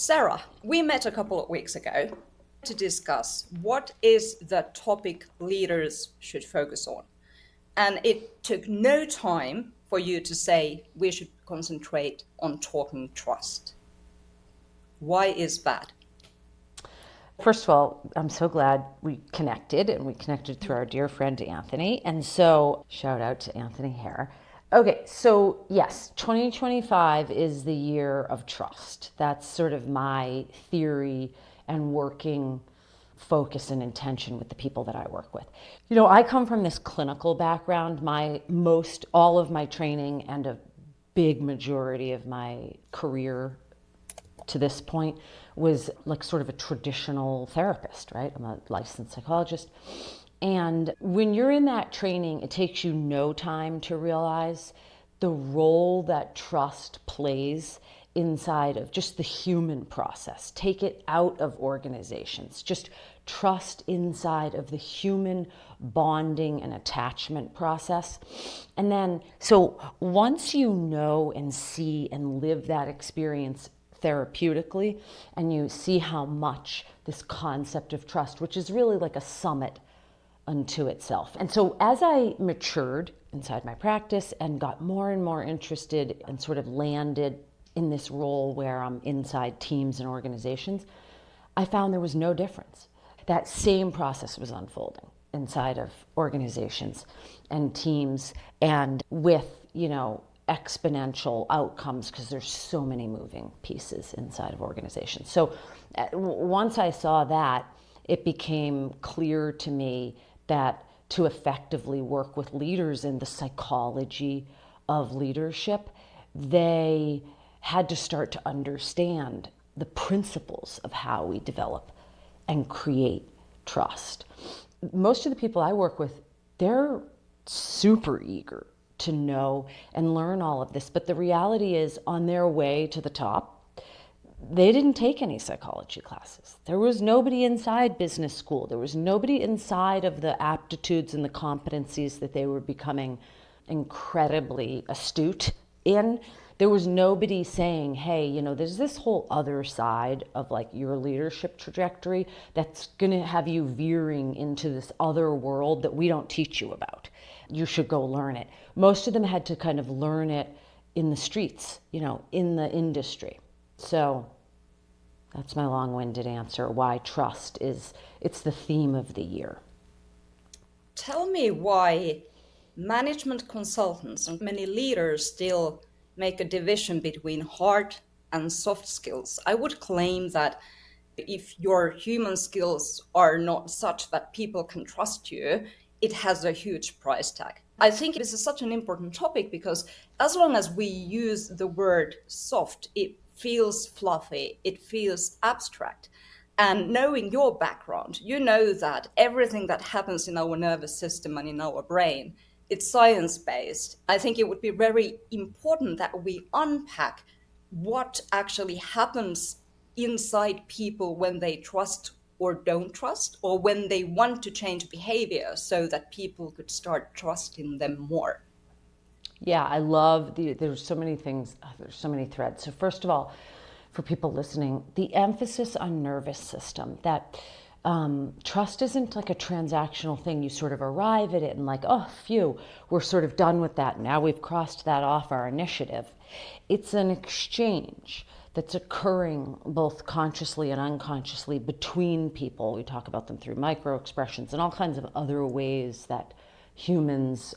Sarah, we met a couple of weeks ago to discuss what is the topic leaders should focus on. And it took no time for you to say we should concentrate on talking trust. Why is that? First of all, I'm so glad we connected, and we connected through our dear friend Anthony. And so, shout out to Anthony here. Okay, so yes, 2025 is the year of trust. That's sort of my theory and working focus and intention with the people that I work with. I come from this clinical background. All of my training and a big majority of my career to this point was like sort of a traditional therapist, right? I'm a licensed psychologist. And when you're in that training, it takes you no time to realize the role that trust plays inside of just the human process. Take it out of organizations, just trust inside of the human bonding and attachment process. And then, so once you know and see and live that experience therapeutically, and you see how much this concept of trust, which is really like a summit unto itself. And so as I matured inside my practice and got more and more interested and sort of landed in this role where I'm inside teams and organizations, I found there was no difference. That same process was unfolding inside of organizations and teams, and with, exponential outcomes, because there's so many moving pieces inside of organizations. So once I saw that, it became clear to me that to effectively work with leaders in the psychology of leadership, they had to start to understand the principles of how we develop and create trust. Most of the people I work with, they're super eager to know and learn all of this. But the reality is, on their way to the top, they didn't take any psychology classes. There was nobody inside business school. There was nobody inside of the aptitudes and the competencies that they were becoming incredibly astute in. There was nobody saying, hey, there's this whole other side of like your leadership trajectory that's going to have you veering into this other world that we don't teach you about. You should go learn it. Most of them had to kind of learn it in the streets, in the industry. So that's my long-winded answer why trust it's the theme of the year. Tell me why management consultants and many leaders still make a division between hard and soft skills. I would claim that if your human skills are not such that people can trust you, it has a huge price tag. I think this is such an important topic because as long as we use the word soft, it feels fluffy, it feels abstract. And knowing your background, you know that everything that happens in our nervous system and in our brain, it's science-based. I think it would be very important that we unpack what actually happens inside people when they trust or don't trust, or when they want to change behavior so that people could start trusting them more. Yeah, I love there's so many things, there's so many threads. So first of all, for people listening, the emphasis on nervous system, that trust isn't like a transactional thing. You sort of arrive at it and like, oh, phew, we're sort of done with that. Now we've crossed that off our initiative. It's an exchange that's occurring both consciously and unconsciously between people. We talk about them through micro expressions and all kinds of other ways that humans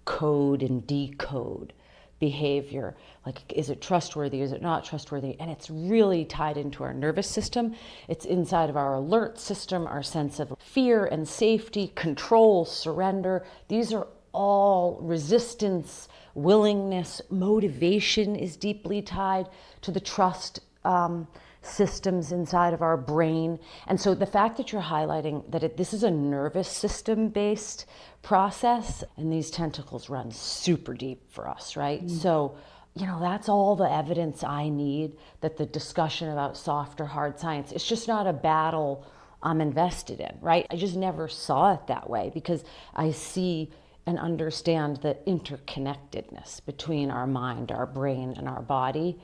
code and decode behavior. Like, is it trustworthy? Is it not trustworthy? And it's really tied into our nervous system. It's inside of our alert system, our sense of fear and safety, control, surrender. These are all resistance, willingness, motivation is deeply tied to the trust systems inside of our brain. And so the fact that you're highlighting that this is a nervous system based process, and these tentacles run super deep for us, right? So, that's all the evidence I need that the discussion about soft or hard science, it's just not a battle I'm invested in, right? I just never saw it that way because I see and understand the interconnectedness between our mind, our brain, and our body.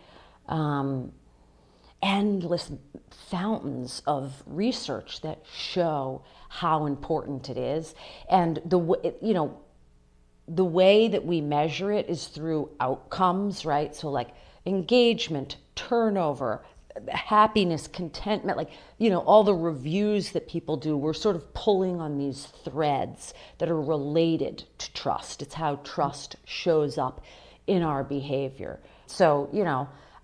endless fountains of research that show how important it is. And the way that we measure it is through outcomes, right? So like engagement, turnover, happiness, contentment, like, all the reviews that people do, we're sort of pulling on these threads that are related to trust. It's how trust shows up in our behavior. So,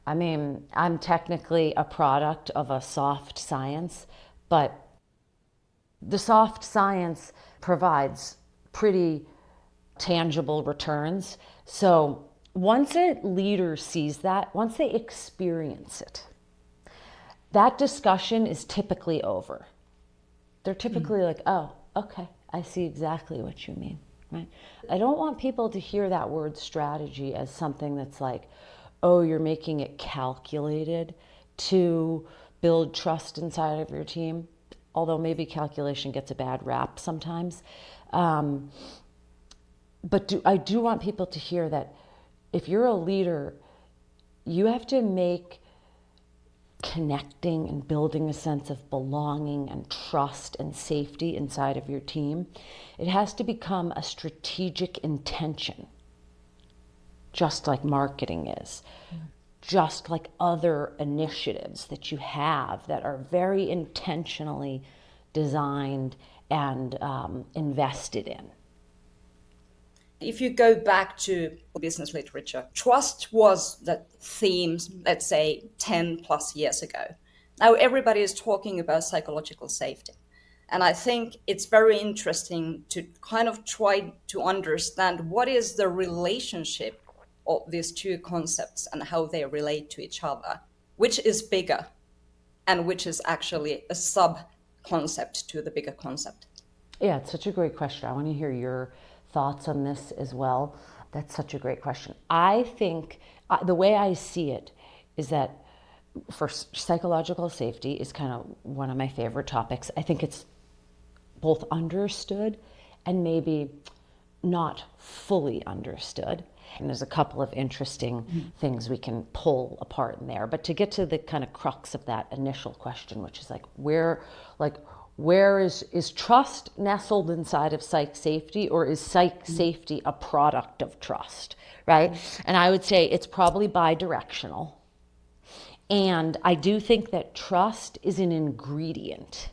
I'm technically a product of a soft science, but the soft science provides pretty tangible returns. So once a leader sees that, once they experience it, that discussion is typically over. They're typically like, oh, okay, I see exactly what you mean, right? I don't want people to hear that word strategy as something that's like, oh, you're making it calculated to build trust inside of your team, although maybe calculation gets a bad rap sometimes. But I do want people to hear that if you're a leader, you have to make connecting and building a sense of belonging and trust and safety inside of your team. It has to become a strategic intention, just like marketing is, just like other initiatives that you have that are very intentionally designed and invested in. If you go back to business literature, trust was the theme, let's say 10 plus years ago. Now everybody is talking about psychological safety. And I think it's very interesting to kind of try to understand what is the relationship of these two concepts and how they relate to each other, which is bigger and which is actually a sub concept to the bigger concept. Yeah, it's such a great question. I want to hear your thoughts on this as well. That's such a great question. I think the way I see it is that for psychological safety is kind of one of my favorite topics. I think it's both understood and maybe not fully understood. And there's a couple of interesting things we can pull apart in there. But to get to the kind of crux of that initial question, which is where is trust nestled inside of psych safety, or is psych safety a product of trust, right? And I would say it's probably bi-directional. And I do think that trust is an ingredient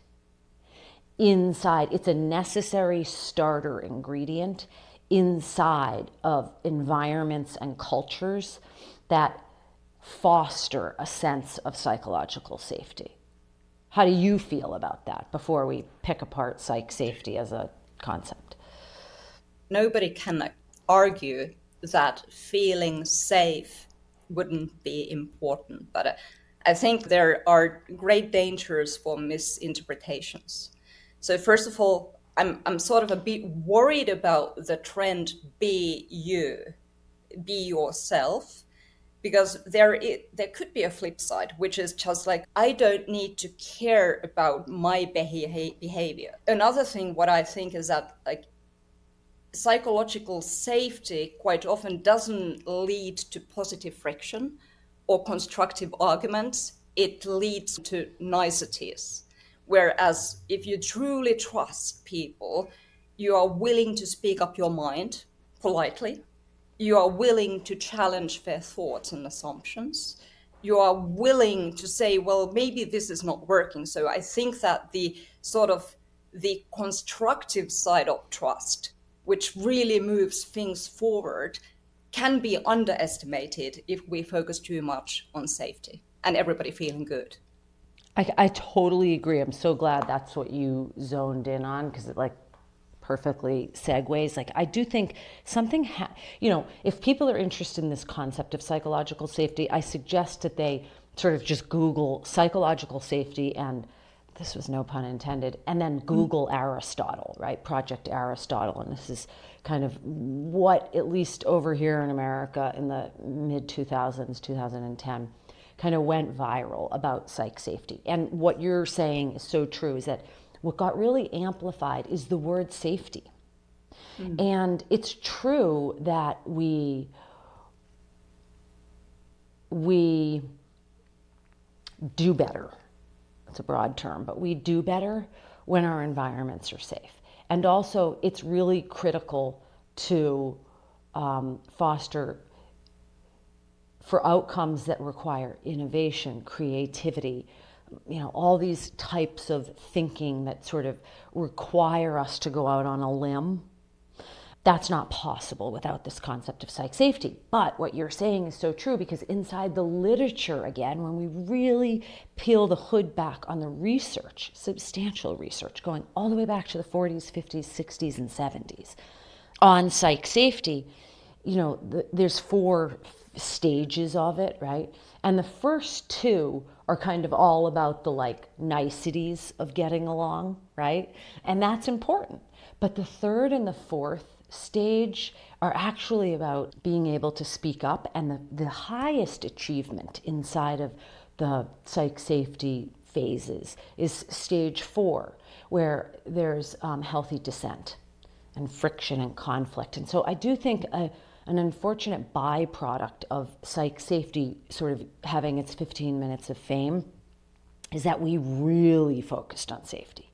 inside, it's a necessary starter ingredient inside of environments and cultures that foster a sense of psychological safety. How do you feel about that before we pick apart psych safety as a concept? Nobody can argue that feeling safe wouldn't be important, but I think there are great dangers for misinterpretations. So first of all, I'm sort of a bit worried about the trend be you, be yourself, because there could be a flip side, which is just like, I don't need to care about my behavior. Another thing, what I think is that like psychological safety quite often doesn't lead to positive friction or constructive arguments. It leads to niceties. Whereas if you truly trust people, you are willing to speak up your mind politely. You are willing to challenge their thoughts and assumptions. You are willing to say, well, maybe this is not working. So I think that the sort of the constructive side of trust, which really moves things forward, can be underestimated if we focus too much on safety and everybody feeling good. I totally agree. I'm so glad that's what you zoned in on, because it like perfectly segues. Like I do think something, if people are interested in this concept of psychological safety, I suggest that they sort of just Google psychological safety, and this was no pun intended, and then Google Aristotle, right? Project Aristotle. And this is kind of what, at least over here in America in the mid 2000s, 2010, kind of went viral about psych safety. And what you're saying is so true, is that what got really amplified is the word safety. And it's true that we do better. It's a broad term, but we do better when our environments are safe. And also, it's really critical to foster for outcomes that require innovation, creativity, all these types of thinking that sort of require us to go out on a limb. That's not possible without this concept of psych safety. But what you're saying is so true, because inside the literature, again, when we really peel the hood back on the research, substantial research going all the way back to the 40s, 50s, 60s, and 70s on psych safety, there's 4 stages of it, right? And the first 2 are kind of all about the niceties of getting along, right? And that's important. But the 3rd and the 4th stage are actually about being able to speak up, and the highest achievement inside of the psych safety phases is stage 4, where there's healthy dissent and friction and conflict. And so I do think an unfortunate byproduct of psych safety sort of having its 15 minutes of fame is that we really focused on safety.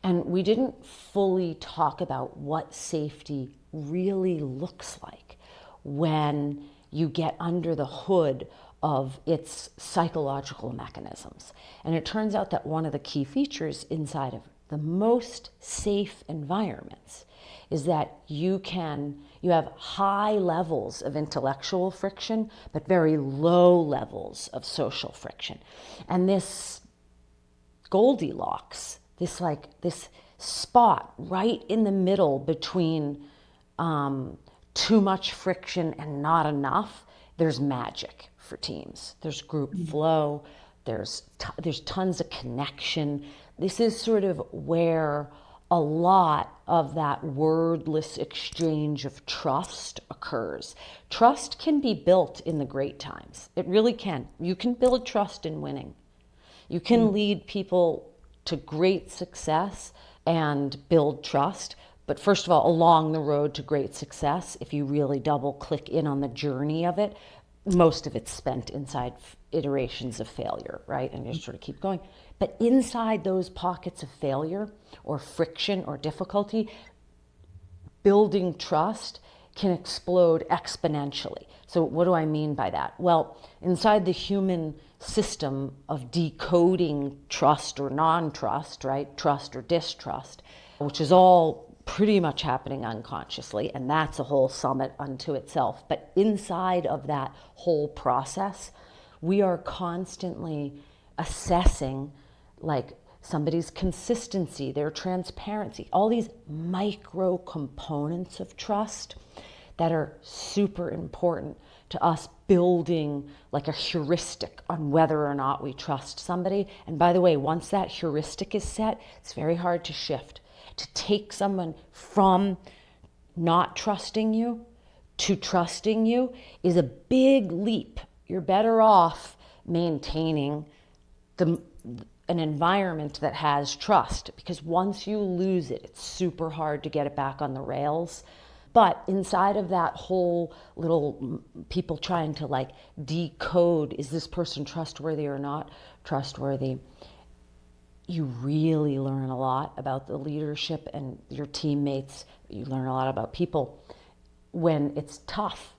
And we didn't fully talk about what safety really looks like when you get under the hood of its psychological mechanisms. And it turns out that one of the key features inside of the most safe environments is that you have high levels of intellectual friction, but very low levels of social friction. And this Goldilocks, this spot right in the middle between too much friction and not enough, there's magic for teams. There's group flow, there's tons of connection. This is sort of where a lot of that wordless exchange of trust occurs. Trust can be built in the great times. It really can. You can build trust in winning. You can lead people to great success and build trust. But first of all, along the road to great success, if you really double click in on the journey of it, most of it's spent inside iterations of failure, right? And you sort of keep going. But inside those pockets of failure or friction or difficulty, building trust can explode exponentially. So what do I mean by that? Well, inside the human system of decoding trust or non-trust, right? Trust or distrust, which is all pretty much happening unconsciously, and that's a whole summit unto itself. But inside of that whole process, we are constantly assessing somebody's consistency, their transparency, all these micro components of trust that are super important to us building a heuristic on whether or not we trust somebody. And by the way, once that heuristic is set, it's very hard to shift. To take someone from not trusting you to trusting you is a big leap. You're better off maintaining an environment that has trust, because once you lose it, it's super hard to get it back on the rails. But inside of that whole little people trying to decode, is this person trustworthy or not trustworthy? You really learn a lot about the leadership and your teammates. You learn a lot about people when it's tough,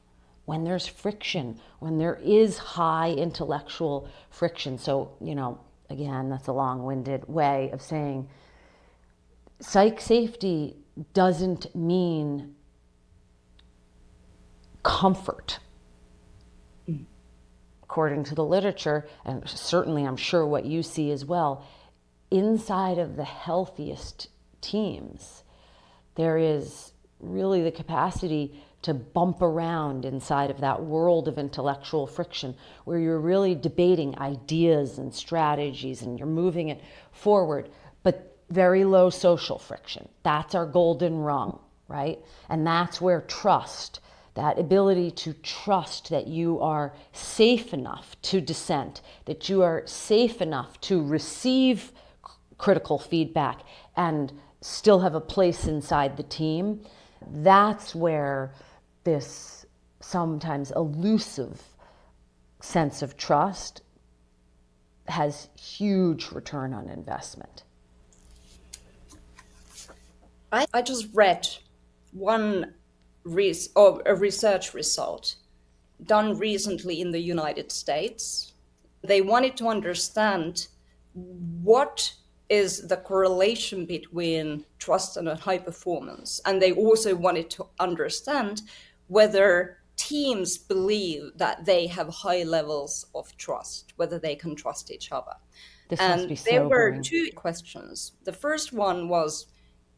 when there's friction, when there is high intellectual friction. So, again, that's a long-winded way of saying psych safety doesn't mean comfort. According to the literature, and certainly I'm sure what you see as well, inside of the healthiest teams, there is really the capacity to bump around inside of that world of intellectual friction, where you're really debating ideas and strategies and you're moving it forward, but very low social friction. That's our golden rung, right? And that's where trust, that ability to trust that you are safe enough to dissent, that you are safe enough to receive critical feedback and still have a place inside the team. That's where this sometimes elusive sense of trust has huge return on investment. I just read one a research result done recently in the United States. They wanted to understand what is the correlation between trust and high performance. And they also wanted to understand whether teams believe that they have high levels of trust, whether they can trust each other. This must be And there were sobering. two questions. The first one was,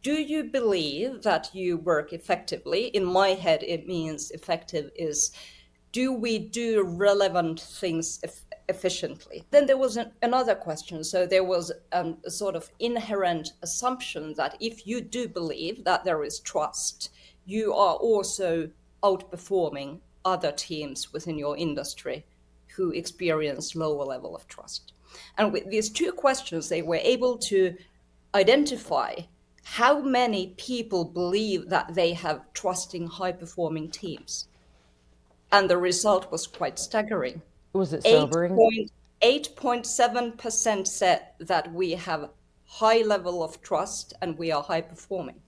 do you believe that you work effectively? In my head, it means effective is, do we do relevant things efficiently? Then there was another question. So there was a sort of inherent assumption that if you do believe that there is trust, you are also outperforming other teams within your industry who experience lower level of trust. And with these two questions, they were able to identify how many people believe that they have trusting, high performing teams. And the result was quite staggering. Was it Eight sobering? point 8.7% said that we have high level of trust and we are high performing.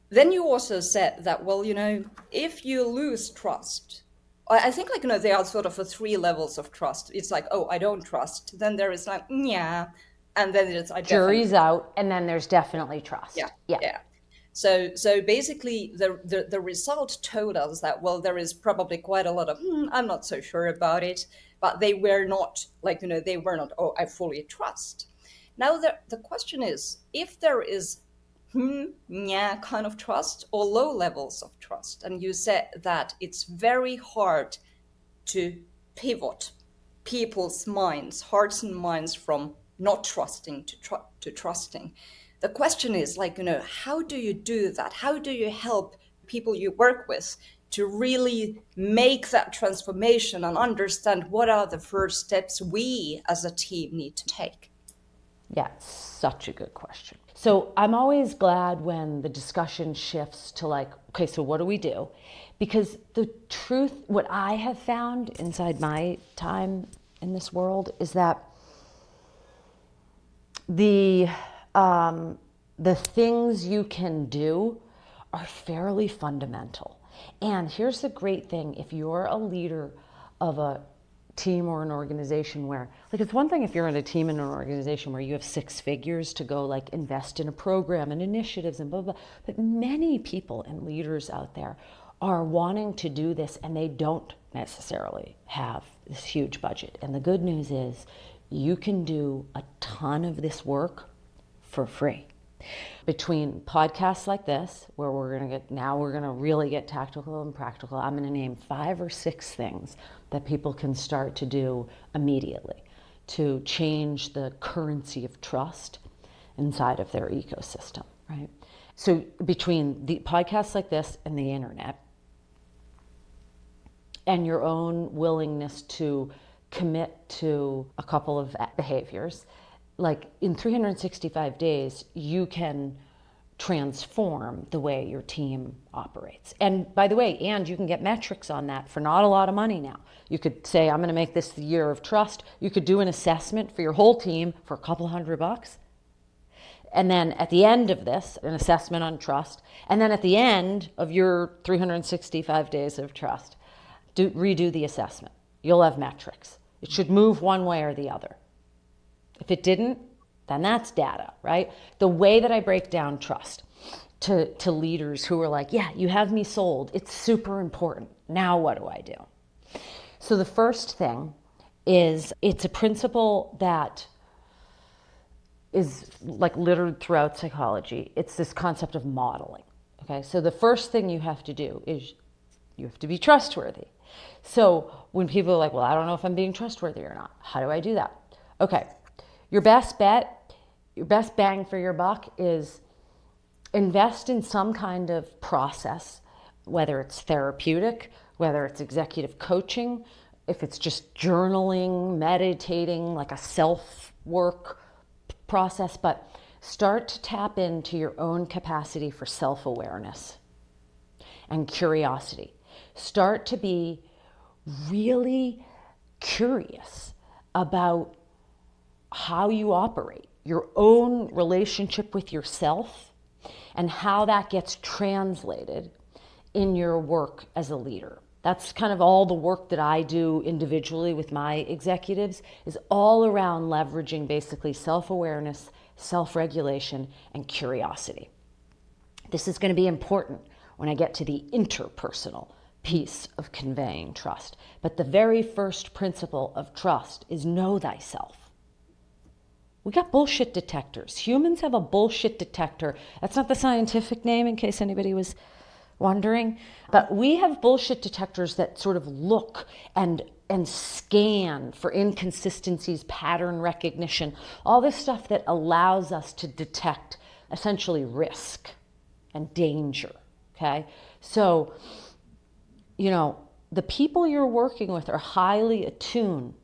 Then you also said that, well, if you lose trust, I think there are sort of three levels of trust. It's like, oh, I don't trust. Then there is like, yeah. And then it's, I Jury's definitely, out, and then there's definitely yeah, trust. Yeah. yeah. So basically, the result told us that, well, there is probably quite a lot of, I'm not so sure about it, but they were not they were not, oh, I fully trust. Now the question is, if there is yeah kind of trust or low levels of trust, and you said that it's very hard to pivot people's minds, hearts and minds, from not trusting to trusting. The question is, how do you do that? How do you help people you work with to really make that transformation and understand what are the first steps we as a team need to take? Yeah, such a good question. So I'm always glad when the discussion shifts to like, okay, so what do we do? Because the truth, what I have found inside my time in this world is that the the things you can do are fairly fundamental. And here's the great thing: if you're a leader of a team or an organization where, like, it's one thing if you're in a team in an organization where you have six figures to go like invest in a program and initiatives and blah blah, but many people and leaders out there are wanting to do this and they don't necessarily have this huge budget. And the good news is you can do a ton of this work for free. Between podcasts like this, where we're going to really get tactical and practical, I'm going to name 5 or 6 things that people can start to do immediately to change the currency of trust inside of their ecosystem, right? So between the podcasts like this and the internet, and your own willingness to commit to a couple of behaviors, like in 365 days, you can transform the way your team operates. And by the way, and you can get metrics on that for not a lot of money now. You could say, I'm going to make this the year of trust. You could do an assessment for your whole team for a couple $100. And then at the end of this, an assessment on trust. And then at the end of your 365 days of trust, redo the assessment. You'll have metrics. It should move one way or the other. If it didn't, then that's data, right? The way that I break down trust to leaders who are like, yeah, you have me sold. It's super important. Now what do I do? So the first thing is, it's a principle that is like littered throughout psychology. It's this concept of modeling. Okay, so the first thing you have to do is you have to be trustworthy. So when people are like, well, I don't know if I'm being trustworthy or not, how do I do that? Okay, your best bet, your best bang for your buck is invest in some kind of process, whether it's therapeutic, whether it's executive coaching, if it's just journaling, meditating, like a self-work process, but start to tap into your own capacity for self-awareness and curiosity. Start to be really curious about how you operate, your own relationship with yourself, and how that gets translated in your work as a leader. That's kind of all the work that I do individually with my executives, is all around leveraging basically self-awareness, self-regulation, and curiosity. This is going to be important when I get to the interpersonal piece of conveying trust. But the very first principle of trust is know thyself. We got bullshit detectors. Humans have a bullshit detector. That's not the scientific name, in case anybody was wondering. But we have bullshit detectors that sort of look and scan for inconsistencies, pattern recognition, all this stuff that allows us to detect essentially risk and danger. Okay? So, the people you're working with are highly attuned,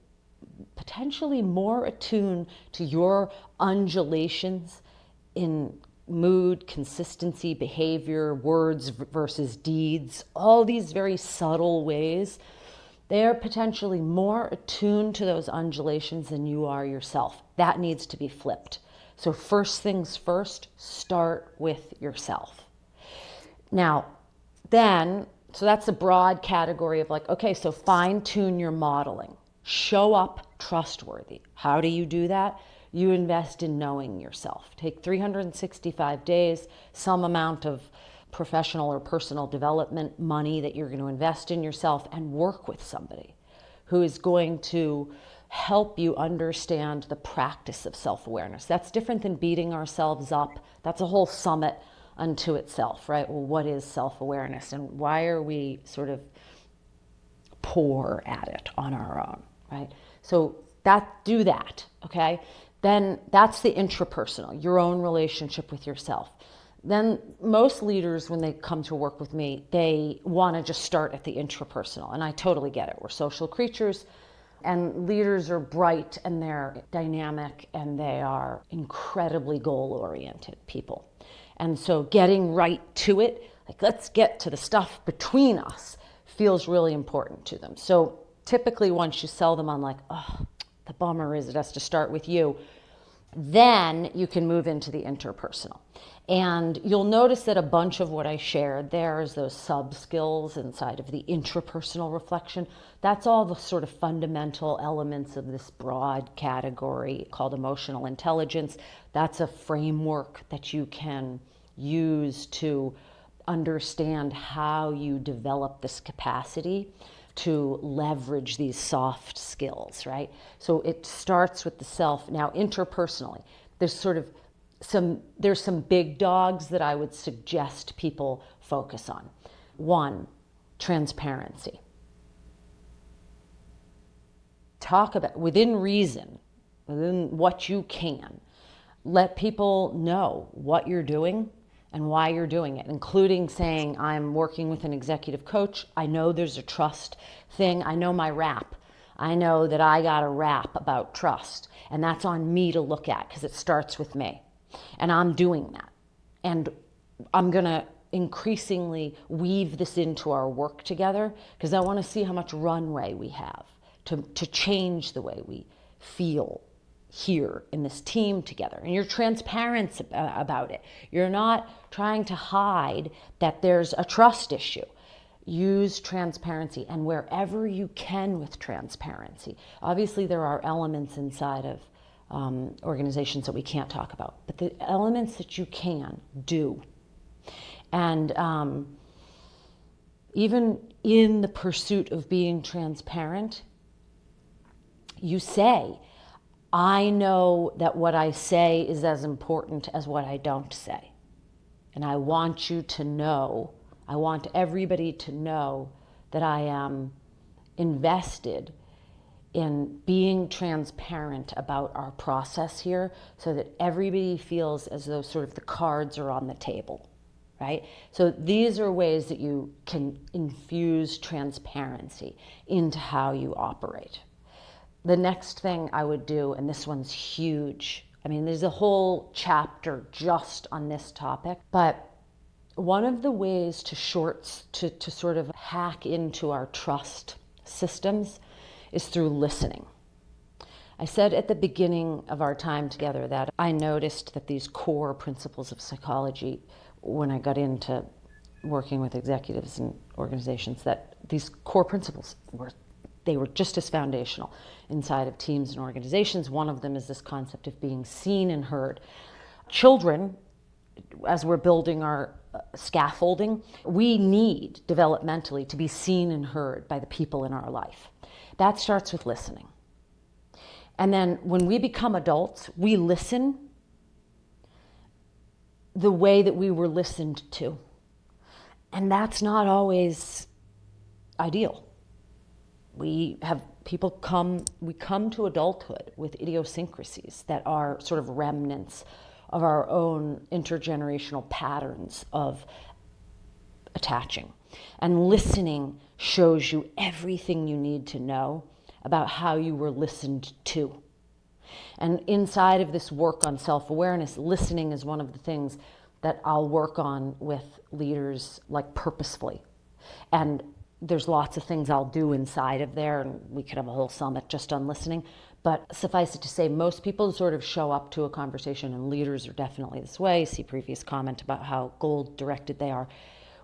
potentially more attuned to your undulations in mood, consistency, behavior, words versus deeds, all these very subtle ways. They're potentially more attuned to those undulations than you are yourself. That needs to be flipped. So first things first, start with yourself. Now, so that's a broad category of okay, so fine tune your modeling. Show up trustworthy. How do you do that? You invest in knowing yourself. Take 365 days, some amount of professional or personal development money that you're going to invest in yourself, and work with somebody who is going to help you understand the practice of self-awareness. That's different than beating ourselves up. That's a whole summit unto itself, right? Well, what is self-awareness, and why are we sort of poor at it on our own, right? So do that, okay? Then that's the intrapersonal, your own relationship with yourself. Then most leaders, when they come to work with me, they want to just start at the intrapersonal, and I totally get it. We're social creatures, and leaders are bright, and they're dynamic, and they are incredibly goal-oriented people. And so getting right to it, let's get to the stuff between us, feels really important to them. So typically once you sell them on the bummer is it has to start with you, then you can move into the interpersonal. And you'll notice that a bunch of what I shared there is those sub skills inside of the intrapersonal reflection. That's all the sort of fundamental elements of this broad category called emotional intelligence. That's a framework that you can use to understand how you develop this capacity to leverage these soft skills, right? So it starts with the self. Now, interpersonally, there's some big dogs that I would suggest people focus on. One, transparency. Talk about, within reason, within what you can, let people know what you're doing and why you're doing it, including saying, I'm working with an executive coach. I know there's a trust thing. I know my rap. I know that I got a rap about trust, and that's on me to look at because it starts with me. And I'm doing that. And I'm going to increasingly weave this into our work together because I want to see how much runway we have to change the way we feel here in this team together. And you're transparent about it. You're not trying to hide that there's a trust issue. Use transparency, and wherever you can with transparency. Obviously there are elements inside of organizations that we can't talk about, but the elements that you can do. And even in the pursuit of being transparent, you say, I know that what I say is as important as what I don't say. And I want you to know, I want everybody to know that I am invested in being transparent about our process here so that everybody feels as though sort of the cards are on the table, right? So these are ways that you can infuse transparency into how you operate. The next thing I would do, and this one's huge, I mean, there's a whole chapter just on this topic, but one of the ways to sort of hack into our trust systems is through listening. I said at the beginning of our time together that I noticed that these core principles of psychology, when I got into working with executives and organizations, that these core principles were just as foundational inside of teams and organizations. One of them is this concept of being seen and heard. Children, as we're building our scaffolding, we need developmentally to be seen and heard by the people in our life. That starts with listening. And then when we become adults, we listen the way that we were listened to. And that's not always ideal. We come to adulthood with idiosyncrasies that are sort of remnants of our own intergenerational patterns of attaching. And listening shows you everything you need to know about how you were listened to. And inside of this work on self-awareness, listening is one of the things that I'll work on with leaders, like purposefully. And there's lots of things I'll do inside of there, and we could have a whole summit just on listening. But suffice it to say, most people sort of show up to a conversation, and leaders are definitely this way. See previous comment about how goal-directed they are.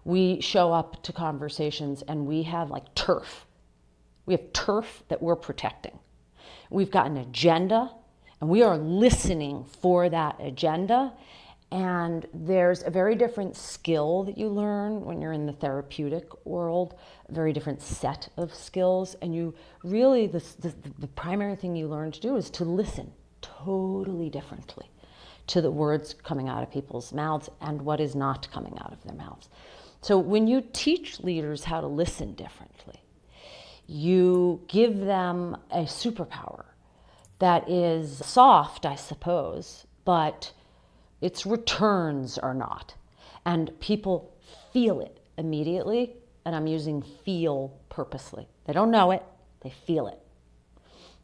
We show up to conversations and we have like turf. We have turf that we're protecting. We've got an agenda, and we are listening for that agenda. And there's a very different skill that you learn when you're in the therapeutic world, a very different set of skills. And you really, the primary thing you learn to do is to listen totally differently to the words coming out of people's mouths and what is not coming out of their mouths. So when you teach leaders how to listen differently, you give them a superpower that is soft, I suppose, but its returns are not. And people feel it immediately, and I'm using feel purposely. They don't know it, they feel it.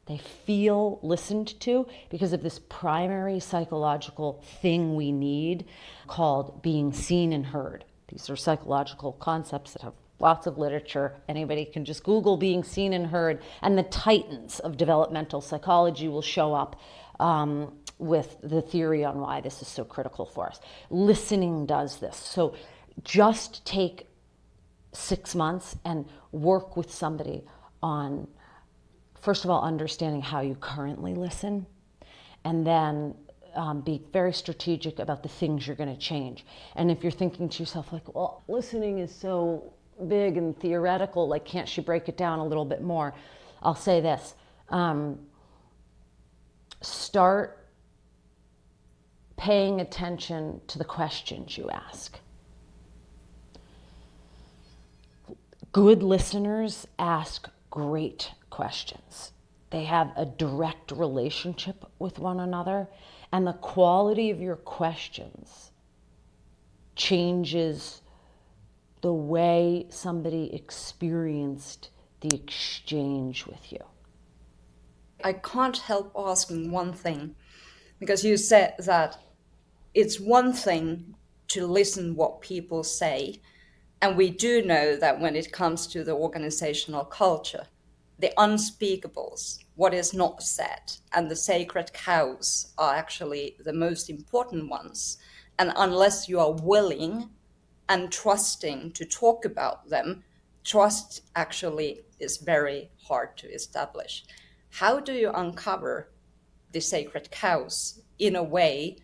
They feel listened to because of this primary psychological thing we need called being seen and heard. These are psychological concepts that have lots of literature. Anybody can just Google being seen and heard, and the titans of developmental psychology will show up with the theory on why this is so critical for us. Listening does this. So just take 6 months and work with somebody on, first of all, understanding how you currently listen, and then be very strategic about the things you're going to change. And if you're thinking to yourself, like, well, listening is so big and theoretical, like, can't she break it down a little bit more? I'll say this. Start paying attention to the questions you ask. Good listeners ask great questions. They have a direct relationship with one another, and the quality of your questions changes the way somebody experienced the exchange with you. I can't help asking one thing, because you said that it's one thing to listen what people say, and we do know that when it comes to the organizational culture, the unspeakables, what is not said, and the sacred cows are actually the most important ones. And unless you are willing and trusting to talk about them, trust actually is very hard to establish. How do you uncover the sacred cows in a way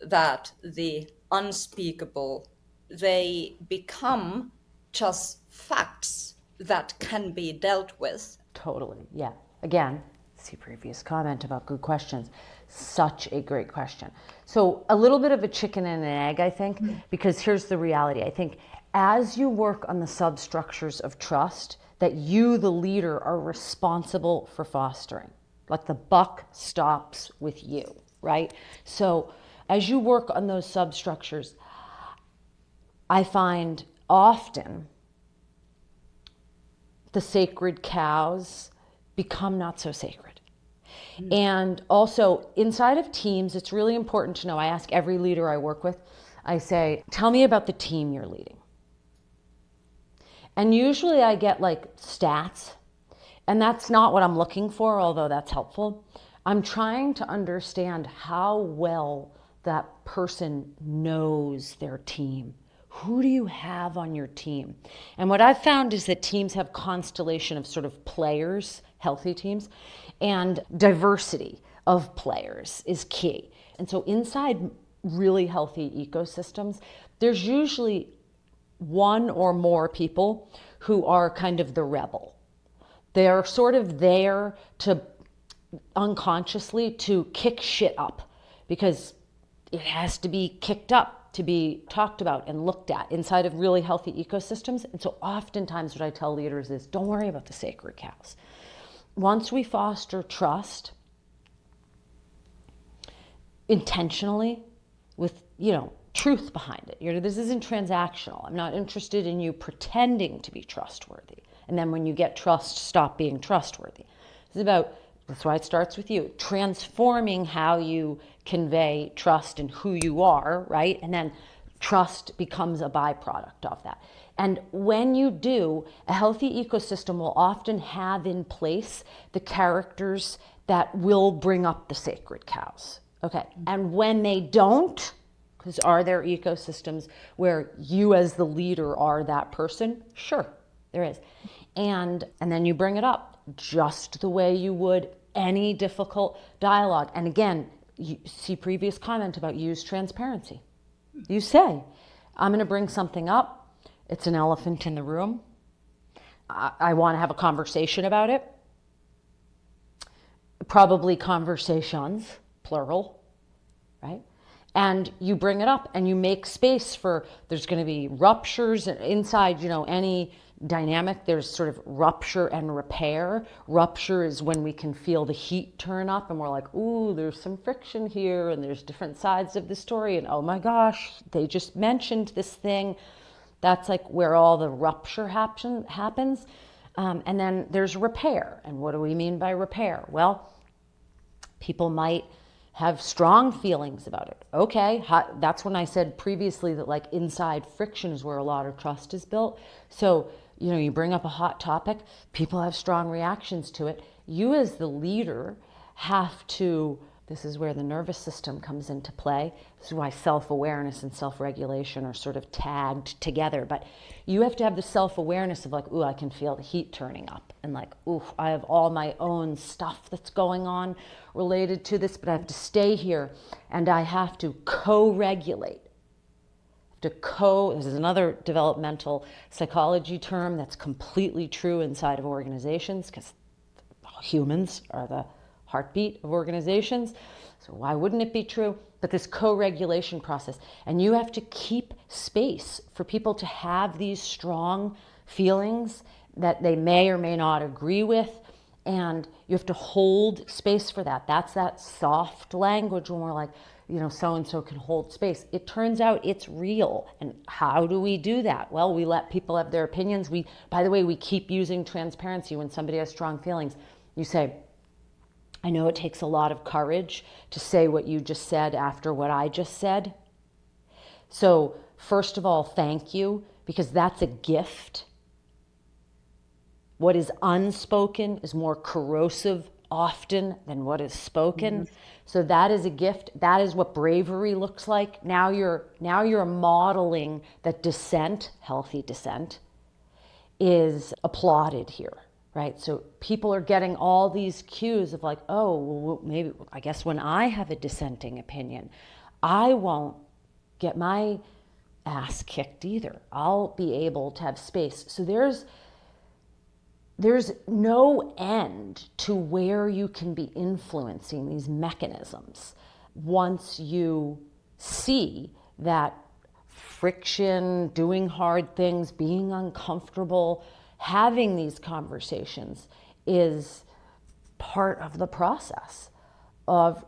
that the unspeakable, they become just facts that can be dealt with? Totally, yeah. Again, see previous comment about good questions. Such a great question. So a little bit of a chicken and an egg, I think, because here's the reality. I think as you work on the substructures of trust that you, the leader, are responsible for fostering, like the buck stops with you, right? So as you work on those substructures, I find often the sacred cows become not so sacred. And also inside of teams, it's really important to know, I ask every leader I work with, I say, tell me about the team you're leading. And usually I get like stats, and that's not what I'm looking for, although that's helpful. I'm trying to understand how well that person knows their team. Who do you have on your team? And what I've found is that teams have constellation of sort of players, healthy teams, and diversity of players is key. And so inside really healthy ecosystems, there's usually one or more people who are kind of the rebel. They're sort of there to unconsciously to kick shit up because it has to be kicked up to be talked about and looked at inside of really healthy ecosystems. And so oftentimes what I tell leaders is don't worry about the sacred cows. Once we foster trust intentionally with, truth behind it. This isn't transactional. I'm not interested in you pretending to be trustworthy. And then when you get trust, stop being trustworthy. It's about, that's why it starts with you, transforming how you convey trust and who you are, right? And then trust becomes a byproduct of that. And when you do, a healthy ecosystem will often have in place the characters that will bring up the sacred cows. Okay. And when they don't, because are there ecosystems where you as the leader are that person? Sure, there is. And then you bring it up just the way you would any difficult dialogue. And again, you see previous comment about use transparency. You say, I'm going to bring something up. It's an elephant in the room. I want to have a conversation about it. Probably conversations, plural, right? And you bring it up and you make space for, there's going to be ruptures inside, any dynamic. There's sort of rupture and repair. Rupture is when we can feel the heat turn up and we're like, ooh, there's some friction here and there's different sides of the story. And oh my gosh, they just mentioned this thing. That's like where all the rupture happens. And then there's repair. And what do we mean by repair? Well, people might have strong feelings about it. Okay, that's when I said previously that like inside friction is where a lot of trust is built. So, you bring up a hot topic, people have strong reactions to it. You as the leader have to, this is where the nervous system comes into play. This is why self-awareness and self-regulation are sort of tagged together. But you have to have the self-awareness of like, ooh, I can feel the heat turning up. And like, ooh, I have all my own stuff that's going on related to this, but I have to stay here and I have to co-regulate. This is another developmental psychology term that's completely true inside of organizations because humans are the heartbeat of organizations. So why wouldn't it be true? But this co-regulation process, and you have to keep space for people to have these strong feelings that they may or may not agree with, and you have to hold space for that. That's that soft language when we're like, so-and-so can hold space. It turns out it's real. And how do we do that? Well, we let people have their opinions. By the way, we keep using transparency when somebody has strong feelings. You say, I know it takes a lot of courage to say what you just said after what I just said. So first of all, thank you, because that's a gift. What is unspoken is more corrosive often than what is spoken. Mm-hmm. So that is a gift. That is what bravery looks like. Now you're modeling that dissent, healthy dissent, is applauded here, right? So people are getting all these cues of like, oh, well, maybe, I guess when I have a dissenting opinion, I won't get my ass kicked either. I'll be able to have space. So there's no end to where you can be influencing these mechanisms once you see that friction, doing hard things, being uncomfortable, having these conversations is part of the process of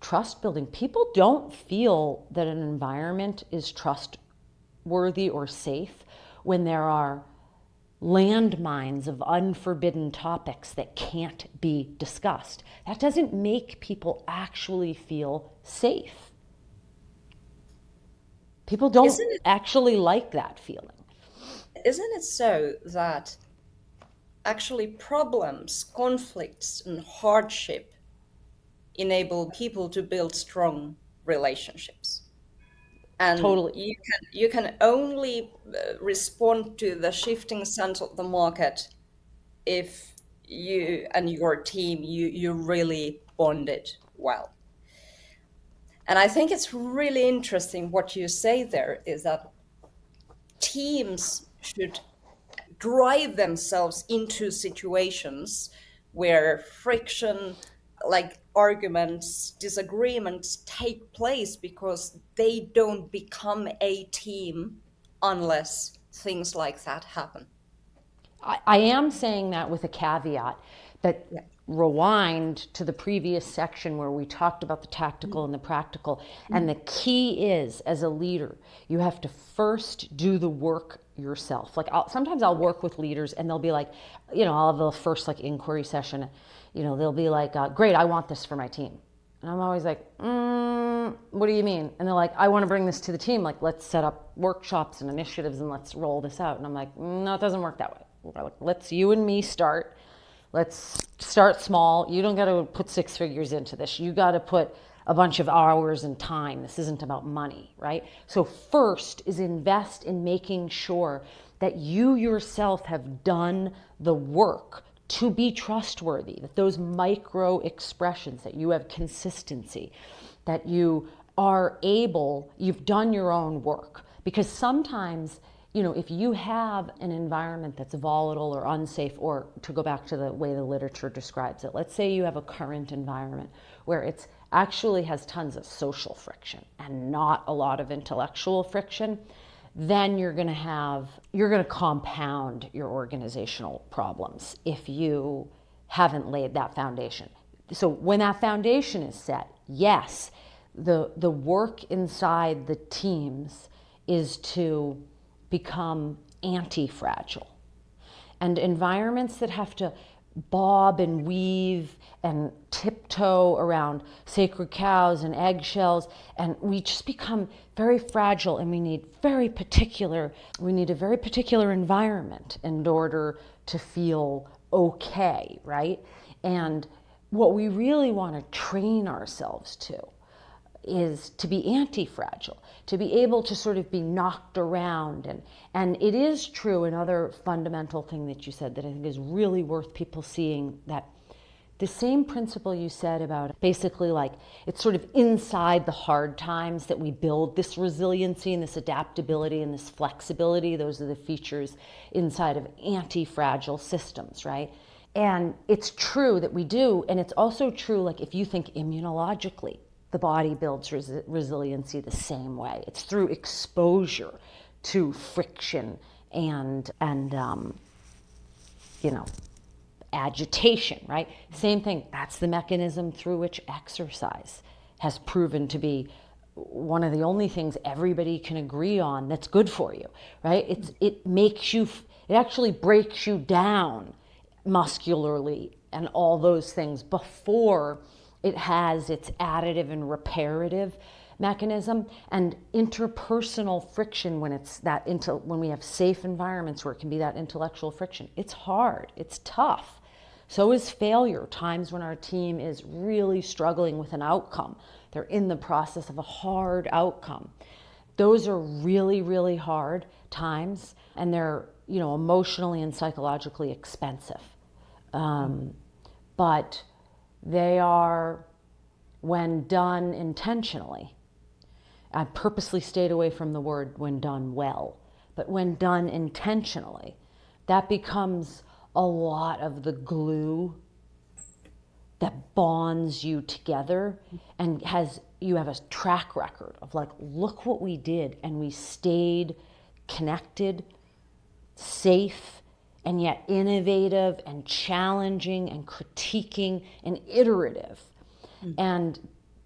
trust building. People don't feel that an environment is trustworthy or safe when there are landmines of unforbidden topics that can't be discussed. That doesn't make people actually feel safe. People don't actually like that feeling. Isn't it so that actually problems, conflicts, and hardship enable people to build strong relationships. And Totally. you can only respond to the shifting sands of the market if you and your team you really bonded well. And I think it's really interesting what you say there is that teams should drive themselves into situations where friction, like arguments, disagreements take place, because they don't become a team unless things like that happen. I am saying that with a caveat that Yeah. rewind to the previous section where we talked about the tactical and the practical. And the key is, as a leader, you have to first do the work yourself. Like sometimes I'll work with leaders and they'll be like, I'll have the first like inquiry session. They'll be like, great, I want this for my team. And I'm always like, what do you mean? And they're like, I want to bring this to the team. Like, let's set up workshops and initiatives and let's roll this out. And I'm like, no, it doesn't work that way. Let's you and me start. Let's start small. You don't got to put 6 figures into this. You got to put a bunch of hours and time. This isn't about money, right? So first is invest in making sure that you yourself have done the work to be trustworthy, that those micro expressions, that you have consistency, that you are able, you've done your own work. Because sometimes, if you have an environment that's volatile or unsafe, or to go back to the way the literature describes it, let's say you have a current environment where it's actually has tons of social friction and not a lot of intellectual friction, then you're going to compound your organizational problems if you haven't laid that foundation. So when that foundation is set, yes, the work inside the teams is to become anti-fragile. And environments that have to bob and weave and tiptoe around sacred cows and eggshells, and we just become very fragile, and we need a very particular environment in order to feel okay, right? And what we really want to train ourselves to is to be anti-fragile, to be able to sort of be knocked around. And it is true, another fundamental thing that you said that I think is really worth people seeing, that the same principle you said about basically like it's sort of inside the hard times that we build this resiliency and this adaptability and this flexibility. Those are the features inside of anti-fragile systems, right? And it's true that we do. And it's also true, like if you think immunologically, the body builds resiliency the same way. It's through exposure to friction and agitation, right? Same thing. That's the mechanism through which exercise has proven to be one of the only things everybody can agree on that's good for you, right? It actually breaks you down muscularly and all those things before it has its additive and reparative mechanism. And interpersonal friction, when when we have safe environments where it can be that intellectual friction, it's hard, it's tough. So is failure, times when our team is really struggling with an outcome. They're in the process of a hard outcome. Those are really, really hard times, and they're, emotionally and psychologically expensive. But they are, when done intentionally, I purposely stayed away from the word when done well, but when done intentionally, that becomes a lot of the glue that bonds you together, and you have a track record of like, look what we did, and we stayed connected, safe, and yet innovative and challenging and critiquing and iterative. And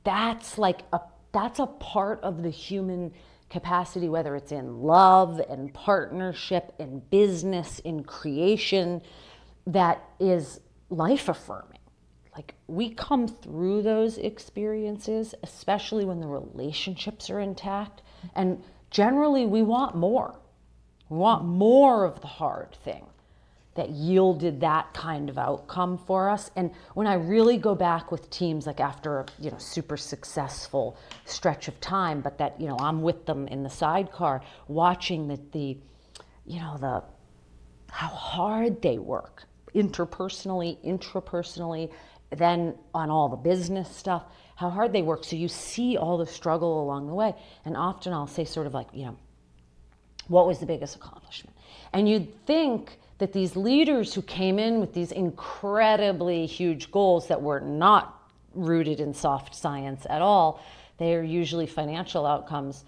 that's a part of the human capacity, whether it's in love and partnership, in business, in creation, that is life affirming. Like, we come through those experiences, especially when the relationships are intact, and generally we want more. We want more of the hard thing that yielded that kind of outcome for us. And when I really go back with teams, like after a super successful stretch of time, but that I'm with them in the sidecar, watching the how hard they work interpersonally, intrapersonally, then on all the business stuff, how hard they work. So you see all the struggle along the way. And often I'll say sort of like, what was the biggest accomplishment? And you'd think that these leaders who came in with these incredibly huge goals that were not rooted in soft science at all, they are usually financial outcomes.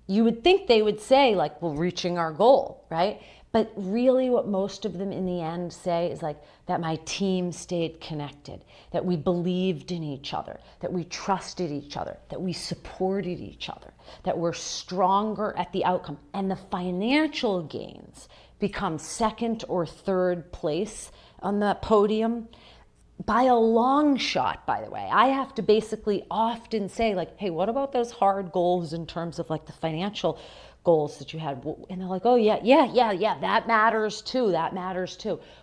You would think they would say, like, well, reaching our goal, right? But really what most of them in the end say is like that my team stayed connected, that we believed in each other, that we trusted each other, that we supported each other, that we're stronger at the outcome. And the financial gains become second or third place on the podium by a long shot, by the way. I have to basically often say, like, hey, what about those hard goals in terms of like the financial goals that you had? And they're like, oh yeah, that matters too,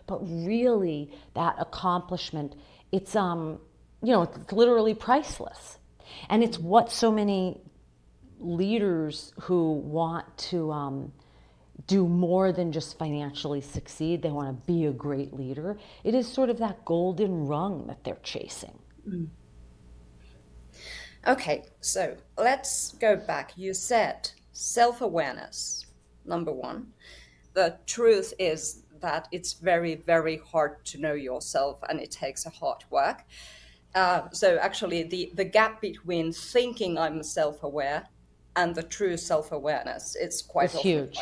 But really that accomplishment, it's it's literally priceless. And it's what so many leaders who want to do more than just financially succeed, they want to be a great leader, it is sort of that golden rung that they're chasing. Okay, so let's go back. You said self-awareness, number one. The truth is that it's very, very hard to know yourself, and it takes a hard work. So actually, the gap between thinking I'm self-aware and the true self-awareness, it's quite It's often huge.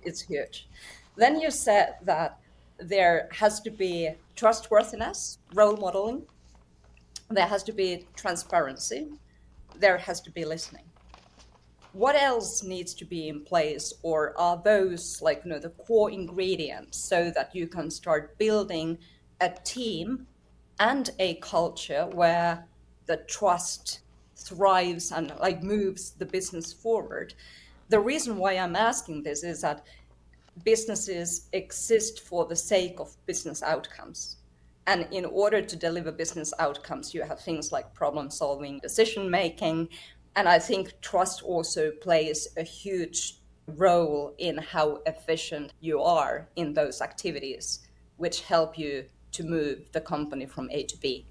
it's huge. Then you said that there has to be trustworthiness, role modeling, there has to be transparency, there has to be listening. What else needs to be in place, or are those like the core ingredients so that you can start building a team and a culture where the trust thrives and like moves the business forward? The reason why I'm asking this is that businesses exist for the sake of business outcomes. And in order to deliver business outcomes, you have things like problem solving, decision making. And I think trust also plays a huge role in how efficient you are in those activities, which help you to move the company from A to B.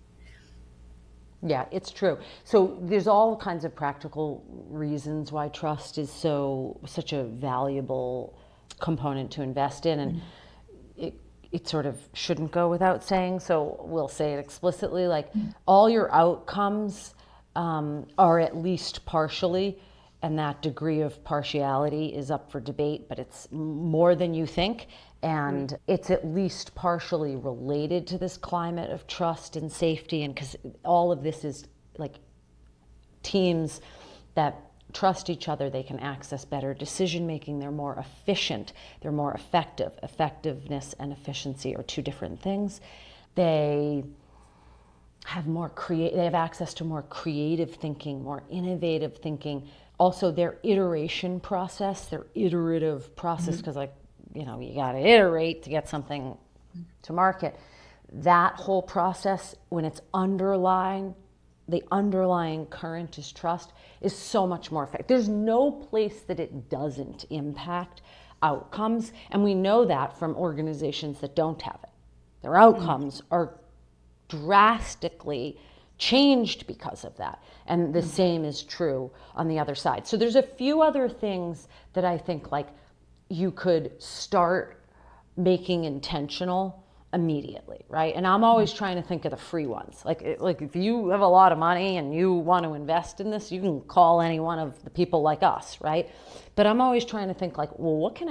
Yeah, it's true. So there's all kinds of practical reasons why trust is such a valuable component to invest in, and it sort of shouldn't go without saying. So we'll say it explicitly, like all your outcomes are at least partially, and that degree of partiality is up for debate, but it's more than you think. And it's at least partially related to this climate of trust and safety. And because all of this is like teams that trust each other, they can access better decision making, they're more efficient, they're more effective. Effectiveness and efficiency are two different things. They have access to more creative thinking, more innovative thinking. Also their iteration process, their iterative process, because you got to iterate to get something to market. That whole process, when it's the underlying current is trust, is so much more effective. There's no place that it doesn't impact outcomes. And we know that from organizations that don't have it. Their outcomes are drastically changed because of that. And the same is true on the other side. So there's a few other things that I think like you could start making intentional immediately, right? And I'm always trying to think of the free ones. Like if you have a lot of money and you want to invest in this, you can call any one of the people like us, right? But I'm always trying to think like, well, what could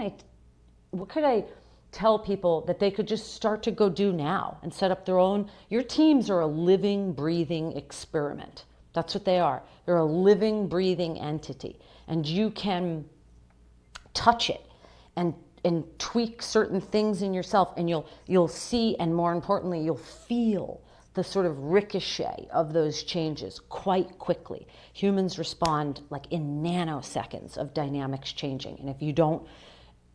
I tell people that they could just start to go do now and set up their own? Your teams are a living, breathing experiment. That's what they are. They're a living, breathing entity. And you can touch it and tweak certain things in yourself, and you'll see, and more importantly, you'll feel the sort of ricochet of those changes quite quickly. Humans respond like in nanoseconds of dynamics changing. And if you don't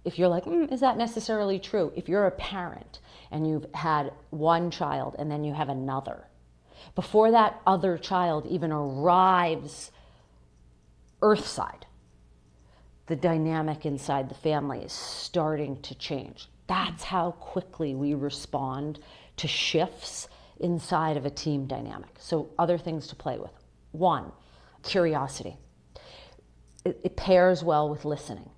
if you're like, is that necessarily true? If you're a parent and you've had one child and then you have another, before that other child even arrives earthside, the dynamic inside the family is starting to change. That's how quickly we respond to shifts inside of a team dynamic. So other things to play with. One, curiosity. It pairs well with listening,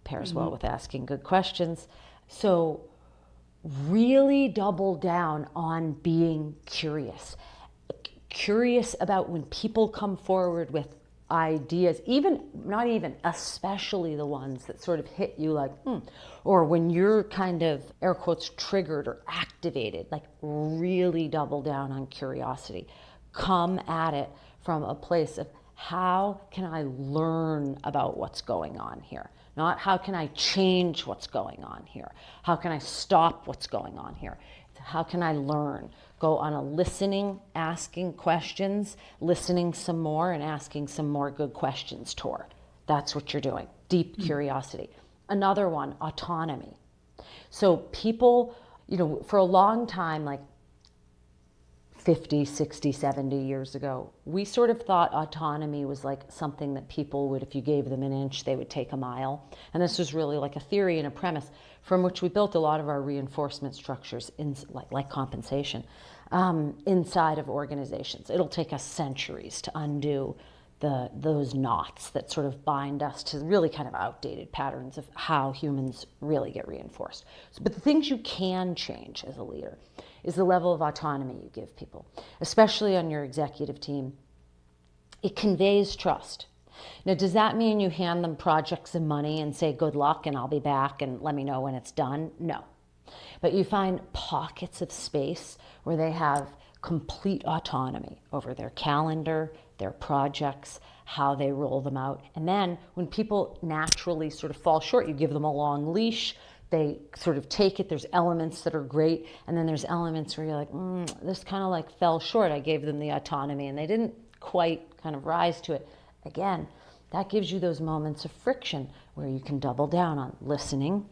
pairs well with asking good questions. So really double down on being curious. Curious about when people come forward with ideas, especially the ones that sort of hit you like, or when you're kind of, air quotes, triggered or activated, like really double down on curiosity. Come at it from a place of, how can I learn about what's going on here? Not how can I change what's going on here? How can I stop what's going on here? How can I learn? Go on a listening, asking questions, listening some more, and asking some more good questions tour. That's what you're doing. Deep curiosity. Another one, autonomy. So people, for a long time, like 50, 60, 70 years ago, we sort of thought autonomy was like something that people would, if you gave them an inch, they would take a mile. And this was really like a theory and a premise from which we built a lot of our reinforcement structures, like compensation, inside of organizations. It'll take us centuries to undo those knots that sort of bind us to really kind of outdated patterns of how humans really get reinforced. But the things you can change as a leader is the level of autonomy you give people, especially on your executive team. It conveys trust. Now, does that mean you hand them projects and money and say, good luck and I'll be back and let me know when it's done? No. But you find pockets of space where they have complete autonomy over their calendar, their projects, how they roll them out. And then when people naturally sort of fall short, you give them a long leash, they sort of take it. There's elements that are great, and then there's elements where you're like, this kind of like fell short. I gave them the autonomy and they didn't quite kind of rise to it. Again, that gives you those moments of friction where you can double down on listening,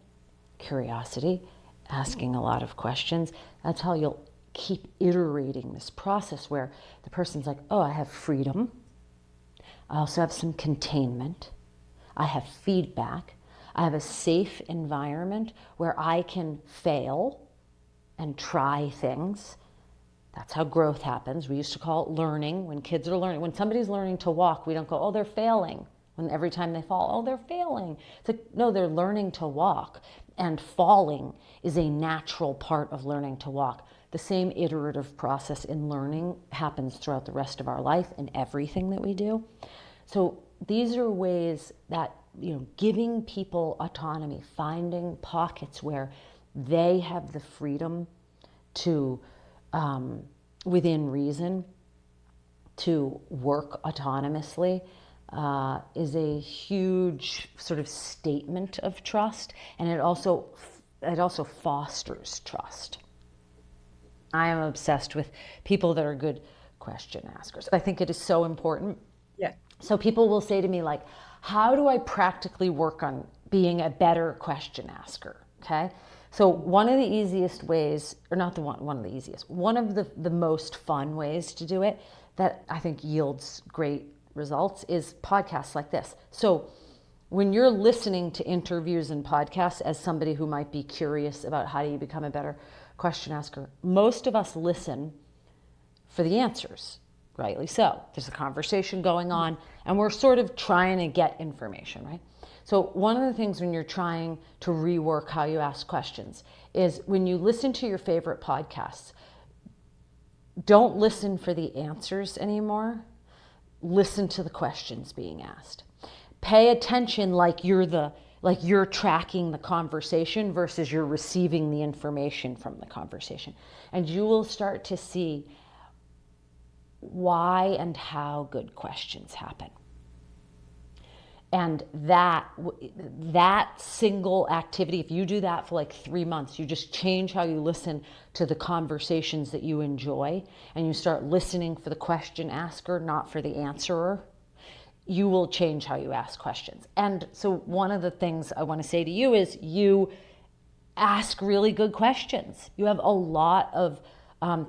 curiosity, asking a lot of questions. That's how you'll keep iterating this process where the person's like, I have freedom. I also have some containment. I have feedback. I have a safe environment where I can fail and try things. That's how growth happens. We used to call it learning. When kids are learning, when somebody's learning to walk, we don't go, they're failing. When every time they fall, they're failing. It's like, no, they're learning to walk. And falling is a natural part of learning to walk. The same iterative process in learning happens throughout the rest of our life in everything that we do. So these are ways that, giving people autonomy, finding pockets where they have the freedom to, within reason, to work autonomously, is a huge sort of statement of trust, and it also fosters trust. I am obsessed with people that are good question askers. I think it is so important. Yeah. So people will say to me like, how do I practically work on being a better question asker? Okay. So one of the easiest ways, or not the one of the easiest, one of the most fun ways to do it that I think yields great results is podcasts like this. So when you're listening to interviews and podcasts as somebody who might be curious about how do you become a better question asker, most of us listen for the answers, rightly so. There's a conversation going on and we're sort of trying to get information, right? So one of the things when you're trying to rework how you ask questions is when you listen to your favorite podcasts, don't listen for the answers anymore. Listen to the questions being asked. Pay attention like you're tracking the conversation versus you're receiving the information from the conversation. And you will start to see why and how good questions happen. And that single activity, if you do that for like 3 months, you just change how you listen to the conversations that you enjoy, and you start listening for the question asker, not for the answerer. you will change how you ask questions. And so one of the things I want to say to you is you ask really good questions. You have a lot of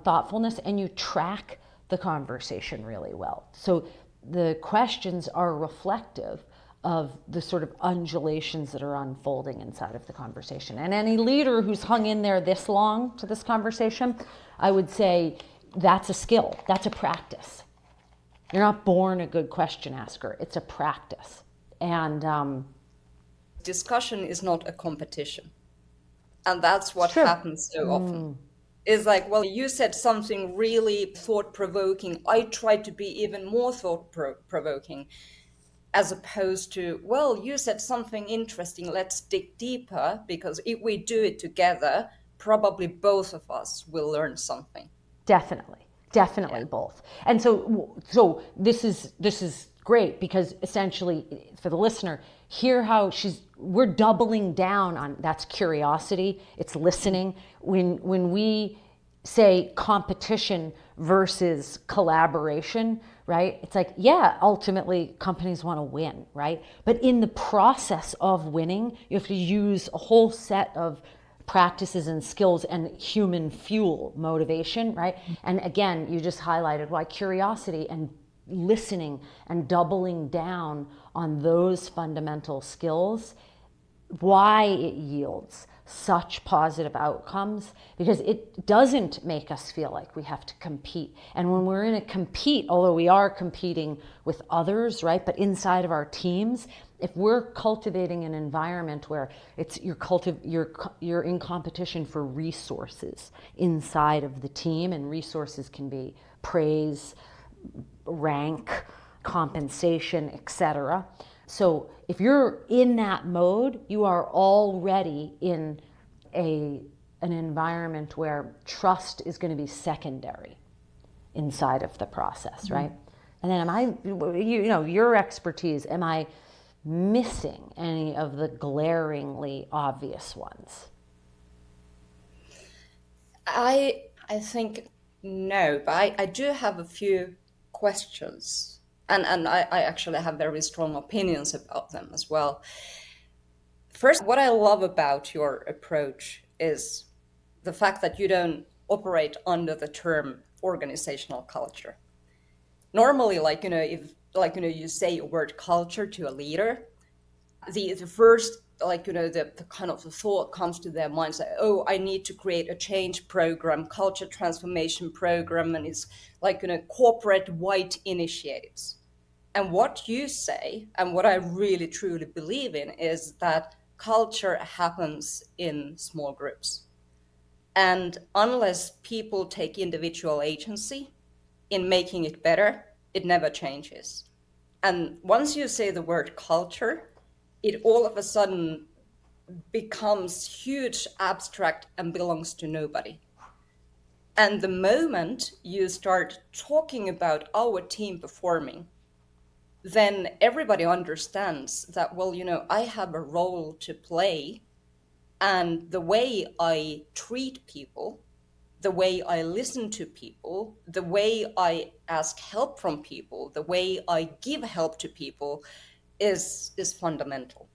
thoughtfulness, and you track the conversation really well. So the questions are reflective of the sort of undulations that are unfolding inside of the conversation. And any leader who's hung in there this long to this conversation, I would say that's a skill, that's a practice. You're not born a good question asker, it's a practice. And discussion is not a competition. And that's what true. happens so often. It's like, well, you said something really thought-provoking. I tried to be even more thought-provoking, as opposed to, well, you said something interesting. Let's dig deeper, because if we do it together, probably both of us will learn something. Definitely, definitely both. And so this is great, because essentially for the listener, hear how we're doubling down on that's curiosity, it's listening. When we say competition versus collaboration, right? It's like, yeah, ultimately companies want to win, right? But in the process of winning, you have to use a whole set of practices and skills and human fuel, motivation, right? And again, you just highlighted why curiosity and listening and doubling down on those fundamental skills, why it yields such positive outcomes, because it doesn't make us feel like we have to compete. And when we're in a compete, although we are competing with others, right, but inside of our teams, if we're cultivating an environment where it's you're in competition for resources inside of the team, and resources can be praise, rank, compensation, etc. So if you're in that mode, you are already in an environment where trust is going to be secondary inside of the process, right? And then your expertise, am I missing any of the glaringly obvious ones? I think no, but I do have a few questions. And I actually have very strong opinions about them as well. First, what I love about your approach is the fact that you don't operate under the term organizational culture. Normally, you say a word culture to a leader, the first, the kind of the thought comes to their minds like, oh, I need to create a change program, culture transformation program, and it's like corporate white initiatives. And what you say, and what I really truly believe in, is that culture happens in small groups. And unless people take individual agency in making it better, it never changes. And once you say the word culture, it all of a sudden becomes huge, abstract, and belongs to nobody. And the moment you start talking about our team performing, then everybody understands that, well, I have a role to play, and the way I treat people, the way I listen to people, the way I ask help from people, the way I give help to people is fundamental.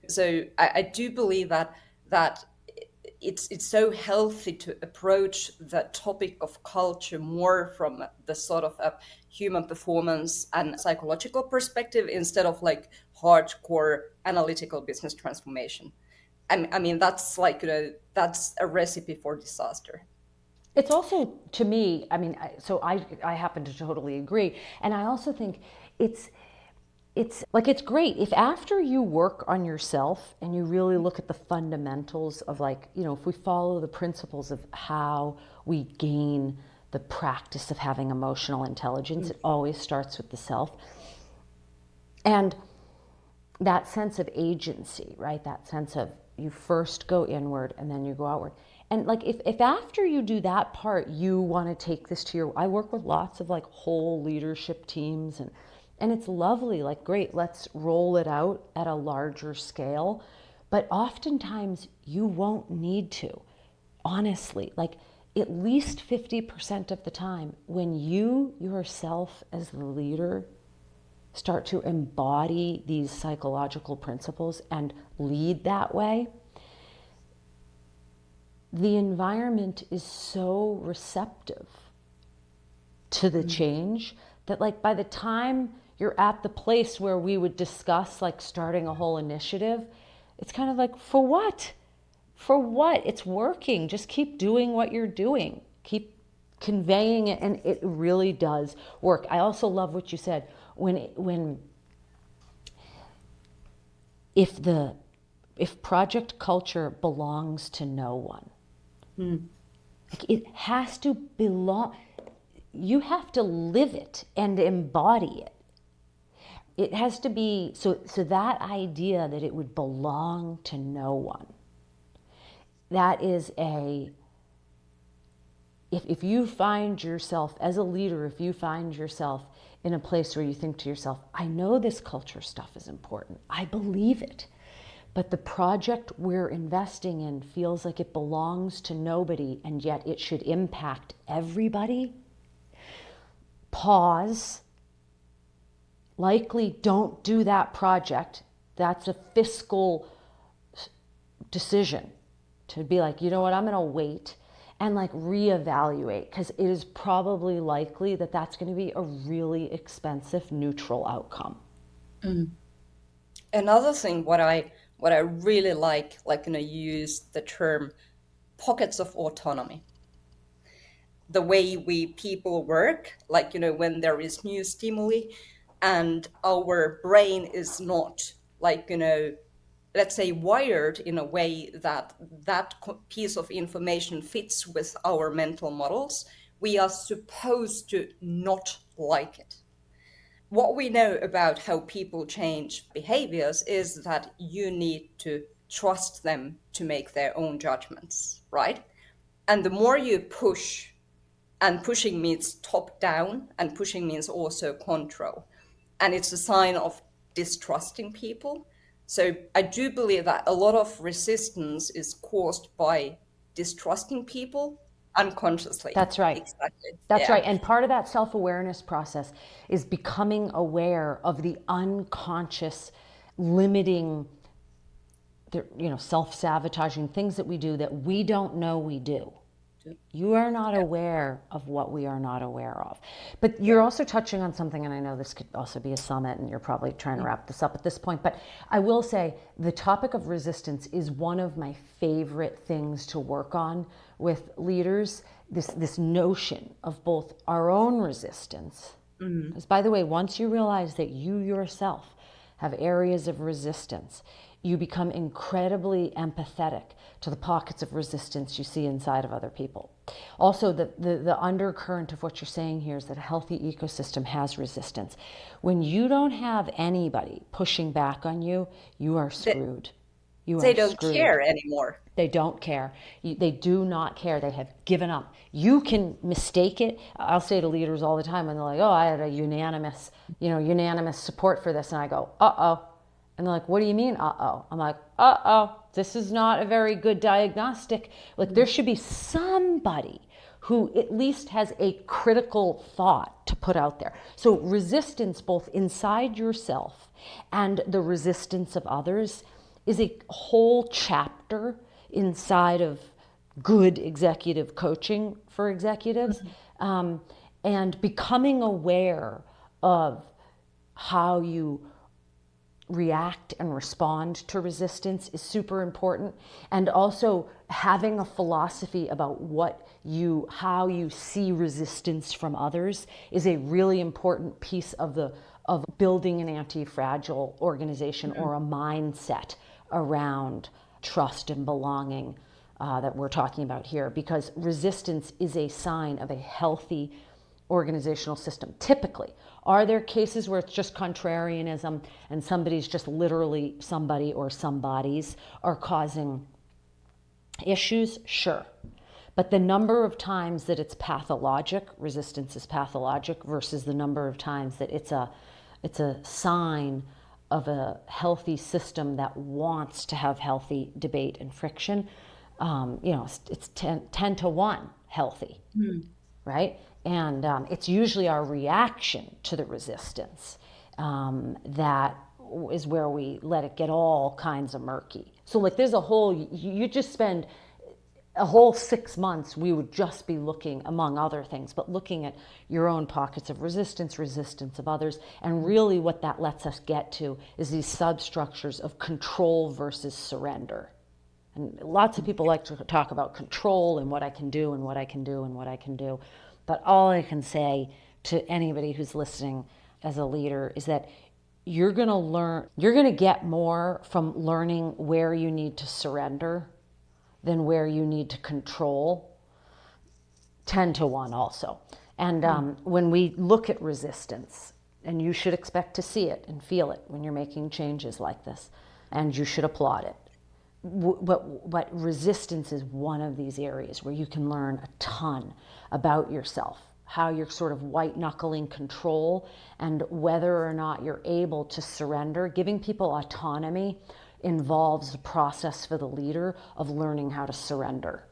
So I do believe that it's so healthy to approach the topic of culture more from the sort of a human performance and psychological perspective, instead of like hardcore analytical business transformation. I mean that's that's a recipe for disaster. It's also, to me, I happen to totally agree. And I also think it's great if after you work on yourself and you really look at the fundamentals of, if we follow the principles of how we gain the practice of having emotional intelligence, it always starts with the self. And that sense of agency, right? That sense of you first go inward and then you go outward. And if after you do that part, you want to take this to I work with lots of whole leadership teams, and it's lovely, great, let's roll it out at a larger scale. But oftentimes you won't need to, honestly, at least 50% of the time, when you yourself as the leader start to embody these psychological principles and lead that way, the environment is so receptive to the change that, like, by the time you're at the place where we would discuss like starting a whole initiative, it's kind of like, for what? For what? It's working. Just keep doing what you're doing. Keep conveying it, and it really does work. I also love what you said when if project culture belongs to no one, like, it has to belong. You have to live it and embody it. It has to be so that idea that it would belong to no one, that is if you find yourself as a leader, if you find yourself in a place where you think to yourself, I know this culture stuff is important, I believe it, but the project we're investing in feels like it belongs to nobody, and yet it should impact everybody, pause. Likely don't do that project. That's a fiscal decision to be like, you know what, I'm going to wait and like reevaluate, because it is probably likely that that's going to be a really expensive neutral outcome. Another thing, what I really like, use the term pockets of autonomy. The way we people work, like, when there is new stimuli and our brain is not, like, let's say, wired in a way that piece of information fits with our mental models, we are supposed to not like it. What we know about how people change behaviors is that you need to trust them to make their own judgments, right? And the more you push, and pushing means top down, and pushing means also control. And it's a sign of distrusting people. So I do believe that a lot of resistance is caused by distrusting people unconsciously. That's right. Exactly. That's Yeah. right. And part of that self-awareness process is becoming aware of the unconscious limiting, self-sabotaging things that we do that we don't know we do. You are not aware of what we are not aware of. But you're also touching on something, and I know this could also be a summit, and you're probably trying to wrap this up at this point, but I will say the topic of resistance is one of my favorite things to work on with leaders. This notion of both our own resistance. Because, by the way, once you realize that you yourself have areas of resistance, you become incredibly empathetic to the pockets of resistance you see inside of other people. Also, the undercurrent of what you're saying here is that a healthy ecosystem has resistance. When you don't have anybody pushing back on you, you are screwed. You They are don't screwed. care anymore. They don't care. They do not care. They have given up. You can mistake it. I'll say to leaders all the time when they're like, "Oh, I had a unanimous support for this," and I go, "Uh-oh." And they're like, "What do you mean, uh-oh?" I'm like, "Uh-oh, this is not a very good diagnostic." Like, there should be somebody who at least has a critical thought to put out there. So resistance, both inside yourself and the resistance of others, is a whole chapter inside of good executive coaching for executives. And becoming aware of how you react and respond to resistance is super important. And also having a philosophy about how you see resistance from others is a really important piece of building an anti-fragile organization, or a mindset around trust and belonging that we're talking about here, because resistance is a sign of a healthy organizational system. Typically, are there cases where it's just contrarianism and somebody's just literally somebody or somebodies are causing issues? Sure. But the number of times that it's pathologic, resistance is pathologic, versus the number of times that it's a sign of a healthy system that wants to have healthy debate and friction, it's 10 to 1 healthy, right? And it's usually our reaction to the resistance that is where we let it get all kinds of murky. So like there's a whole, you just spend a whole 6 months, we would just be looking, among other things, but looking at your own pockets of resistance, resistance of others. And really what that lets us get to is these substructures of control versus surrender. And lots of people like to talk about control and what I can do and what I can do and what I can do. But all I can say to anybody who's listening as a leader is that you're going to learn, you're going to get more from learning where you need to surrender than where you need to control, 10 to 1 also. And when we look at resistance, and you should expect to see it and feel it when you're making changes like this, and you should applaud it. But resistance is one of these areas where you can learn a ton about yourself, how you're sort of white knuckling control, and whether or not you're able to surrender. Giving people autonomy involves a process for the leader of learning how to surrender.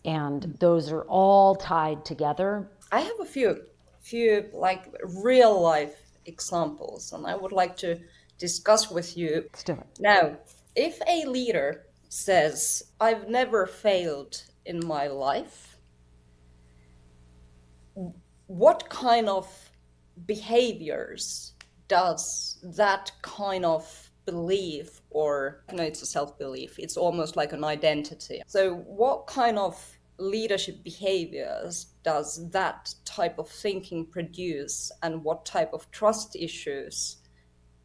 And those are all tied together. I have a few like real life examples, and I would like to discuss with you. Let's do it. Now, if a leader says, I've never failed in my life, what kind of behaviors does that kind of belief, or it's a self-belief, it's almost like an identity. So what kind of leadership behaviors does that type of thinking produce, and what type of trust issues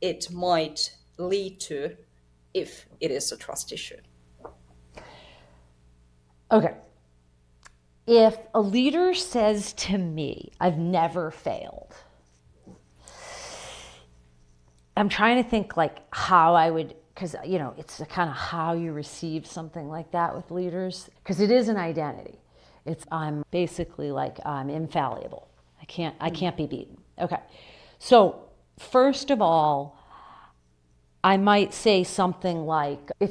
it might lead to if it is a trust issue? Okay. If a leader says to me, I've never failed, I'm trying to think like how I would, because it's kind of how you receive something like that with leaders, because it is an identity. I'm basically like I'm infallible. I can't be beaten. Okay. So first of all, I might say something like, I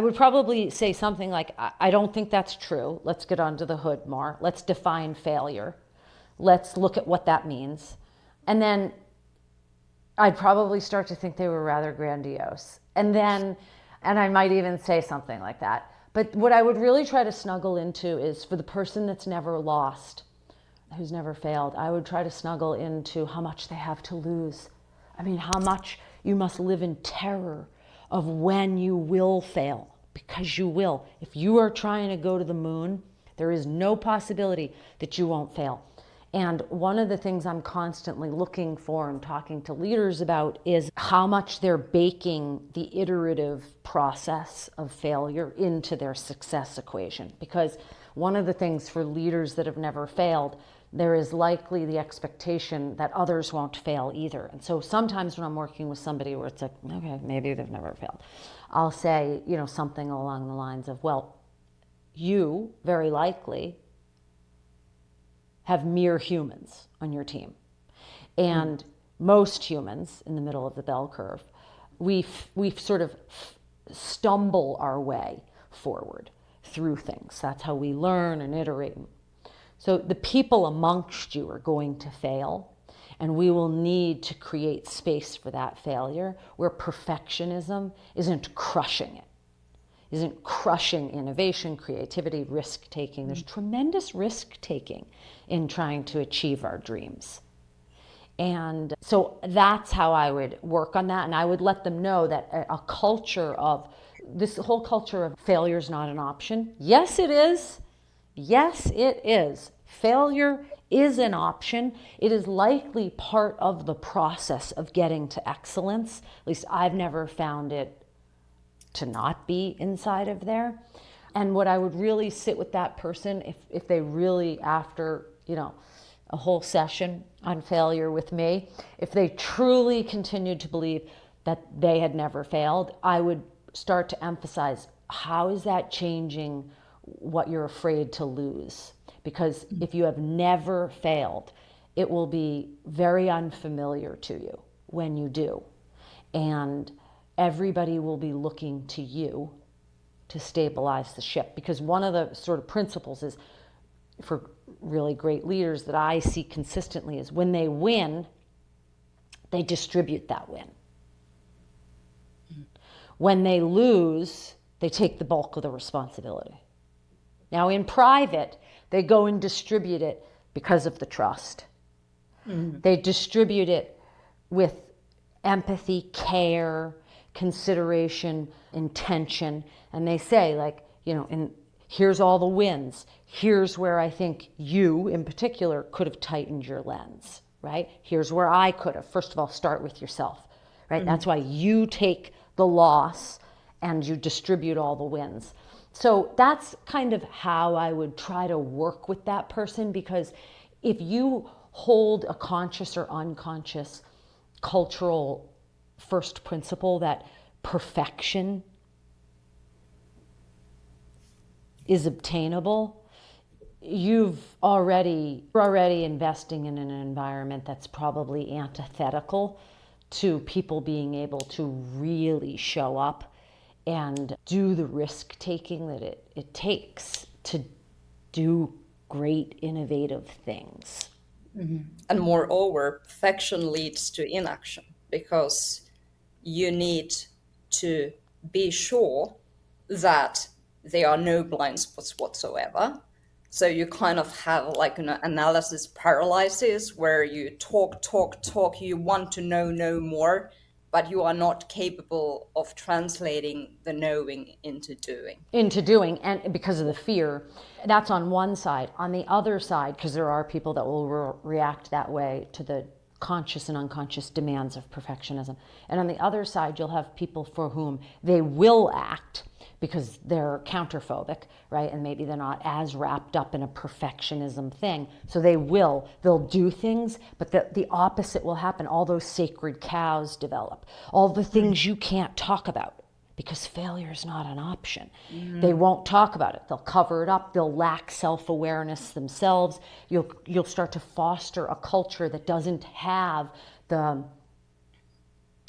would probably say something like, I don't think that's true. Let's get under the hood more. Let's define failure. Let's look at what that means. And then I'd probably start to think they were rather grandiose. And I might even say something like that. But what I would really try to snuggle into is, for the person that's never lost, who's never failed, I would try to snuggle into how much they have to lose. I mean, how much you must live in terror of when you will fail, because you will. If you are trying to go to the moon, there is no possibility that you won't fail. And one of the things I'm constantly looking for and talking to leaders about is how much they're baking the iterative process of failure into their success equation. Because one of the things for leaders that have never failed, there is likely the expectation that others won't fail either. And so sometimes when I'm working with somebody where it's like, okay, maybe they've never failed, I'll say, something along the lines of, well, you very likely have mere humans on your team. And most humans in the middle of the bell curve, we sort of stumble our way forward through things. That's how we learn and iterate. So the people amongst you are going to fail, and we will need to create space for that failure where perfectionism isn't crushing it. Isn't crushing innovation, creativity, risk-taking. There's tremendous risk-taking in trying to achieve our dreams. And so that's how I would work on that. And I would let them know that a culture of, this whole culture of failure is not an option. Yes, it is. Yes, it is. Failure is an option. It is likely part of the process of getting to excellence. At least I've never found it to not be inside of there. And what I would really sit with that person, if they really, after a whole session on failure with me, if they truly continued to believe that they had never failed, I would start to emphasize, how is that changing what you're afraid to lose? Because if you have never failed, it will be very unfamiliar to you when you do. And everybody will be looking to you to stabilize the ship. Because one of the sort of principles is for really great leaders that I see consistently is when they win, they distribute that win. When they lose, they take the bulk of the responsibility. Now, in private, they go and distribute it because of the trust. They distribute it with empathy, care, consideration, intention, and they say, like, and here's all the wins. Here's where I think you, in particular, could have tightened your lens, right? Here's where I could have. First of all, start with yourself, right? That's why you take the loss and you distribute all the wins. So that's kind of how I would try to work with that person, because if you hold a conscious or unconscious cultural first principle that perfection is obtainable, you're already investing in an environment that's probably antithetical to people being able to really show up and do the risk taking that it takes to do great innovative things. And moreover, perfection leads to inaction, because you need to be sure that there are no blind spots whatsoever. So you kind of have like an analysis paralysis where you talk, you want to know more, but you are not capable of translating the knowing into doing. And because of the fear. That's on one side. On the other side, because there are people that will react that way to the conscious and unconscious demands of perfectionism. And on the other side, you'll have people for whom they will act because they're counterphobic, right? And maybe they're not as wrapped up in a perfectionism thing. So they'll do things, but the opposite will happen. All those sacred cows develop. All the things you can't talk about, because failure is not an option. They won't talk about it. They'll cover it up. They'll lack self-awareness themselves. You'll start to foster a culture that doesn't have the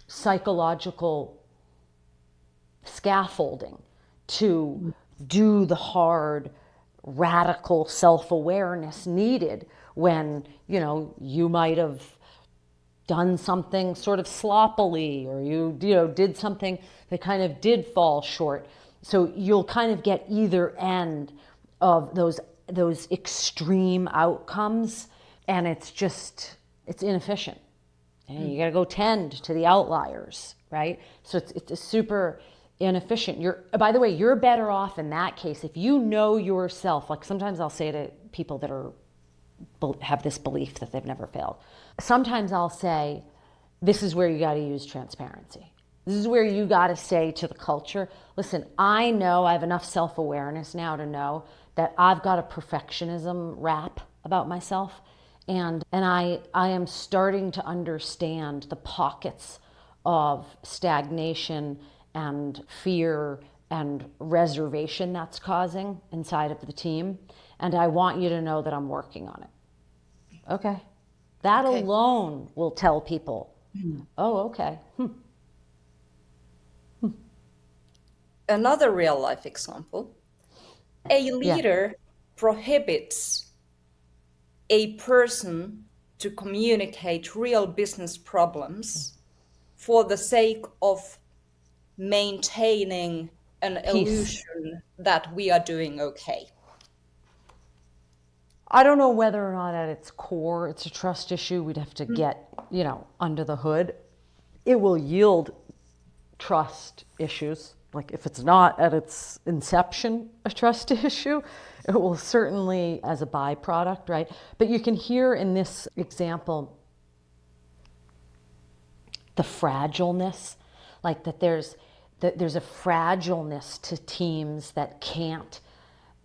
psychological scaffolding to do the hard, radical self-awareness needed when, you might have done something sort of sloppily, or you did something that kind of did fall short. So you'll kind of get either end of those extreme outcomes, and it's inefficient. And you got to go tend to the outliers, right? So it's a super inefficient. By the way, you're better off in that case if you know yourself. Like sometimes I'll say to people that have this belief that they've never failed. Sometimes I'll say, this is where you got to use transparency. This is where you got to say to the culture, listen, I know I have enough self-awareness now to know that I've got a perfectionism rap about myself. And I am starting to understand the pockets of stagnation and fear and reservation that's causing inside of the team. And I want you to know that I'm working on it. Okay. That alone will tell people, oh, okay. Another real life example, a leader prohibits a person to communicate real business problems for the sake of maintaining an illusion that we are doing okay. I don't know whether or not at its core it's a trust issue. We'd have to get, under the hood. It will yield trust issues. Like if it's not at its inception a trust issue, it will certainly as a byproduct, right? But you can hear in this example the fragileness, like that there's a fragileness to teams that can't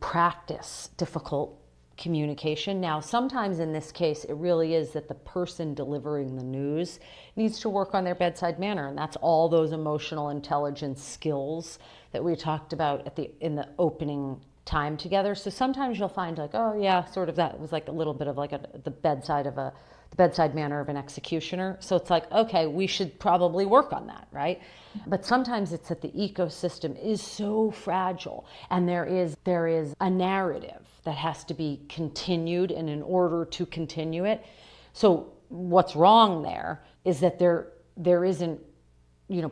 practice difficult communication. Now, sometimes in this case, it really is that the person delivering the news needs to work on their bedside manner, and that's all those emotional intelligence skills that we talked about in the opening time together. So sometimes you'll find like, oh yeah, sort of that was like a little bit of like the bedside manner of an executioner. So it's like, okay, we should probably work on that, right? But sometimes it's that the ecosystem is so fragile, and there is a narrative that has to be continued, and in order to continue it. So what's wrong there is that there isn't,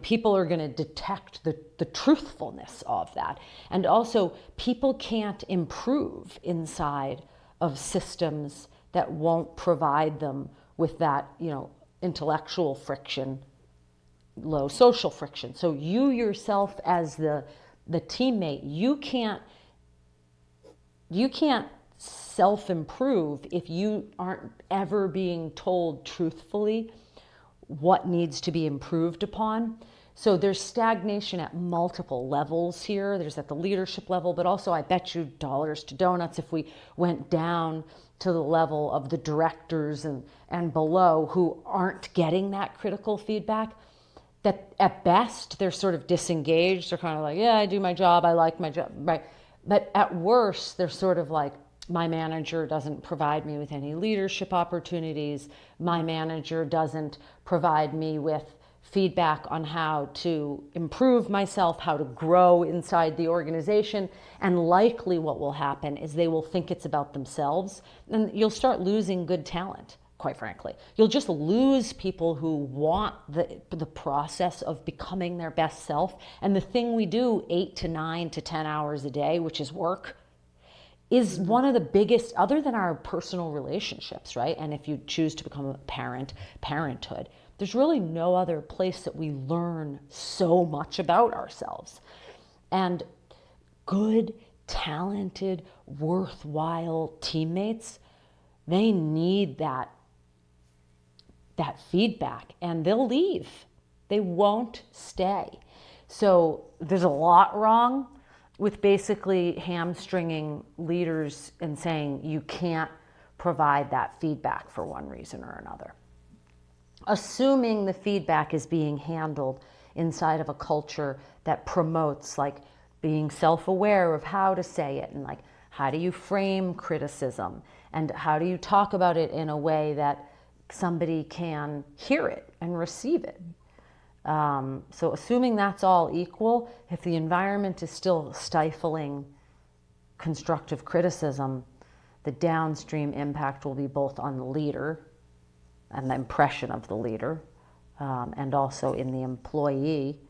people are going to detect the truthfulness of that. And also, people can't improve inside of systems that won't provide them with that, intellectual friction, low social friction. So you yourself as the teammate, you can't self-improve if you aren't ever being told truthfully what needs to be improved upon. So there's stagnation at multiple levels here. There's at the leadership level, but also I bet you dollars to donuts if we went down to the level of the directors and below who aren't getting that critical feedback, that at best they're sort of disengaged. They're kind of like, yeah, I do my job, I like my job, right? But at worst, they're sort of like, my manager doesn't provide me with any leadership opportunities. My manager doesn't provide me with feedback on how to improve myself, how to grow inside the organization. And likely what will happen is they will think it's about themselves, and you'll start losing good talent, quite frankly. You'll just lose people who want the process of becoming their best self. And the thing we do 8 to 9 to 10 hours a day, which is work, is one of the biggest, other than our personal relationships, right? And if you choose to become a parent, parenthood, there's really no other place that we learn so much about ourselves. And good, talented, worthwhile teammates, they need that feedback, and they'll leave. They won't stay. So there's a lot wrong with basically hamstringing leaders and saying you can't provide that feedback for one reason or another. Assuming the feedback is being handled inside of a culture that promotes like being self-aware of how to say it, and like how do you frame criticism, and how do you talk about it in a way that somebody can hear it and receive it. So assuming that's all equal, if the environment is still stifling constructive criticism, the downstream impact will be both on the leader and the impression of the leader, and also in the employee,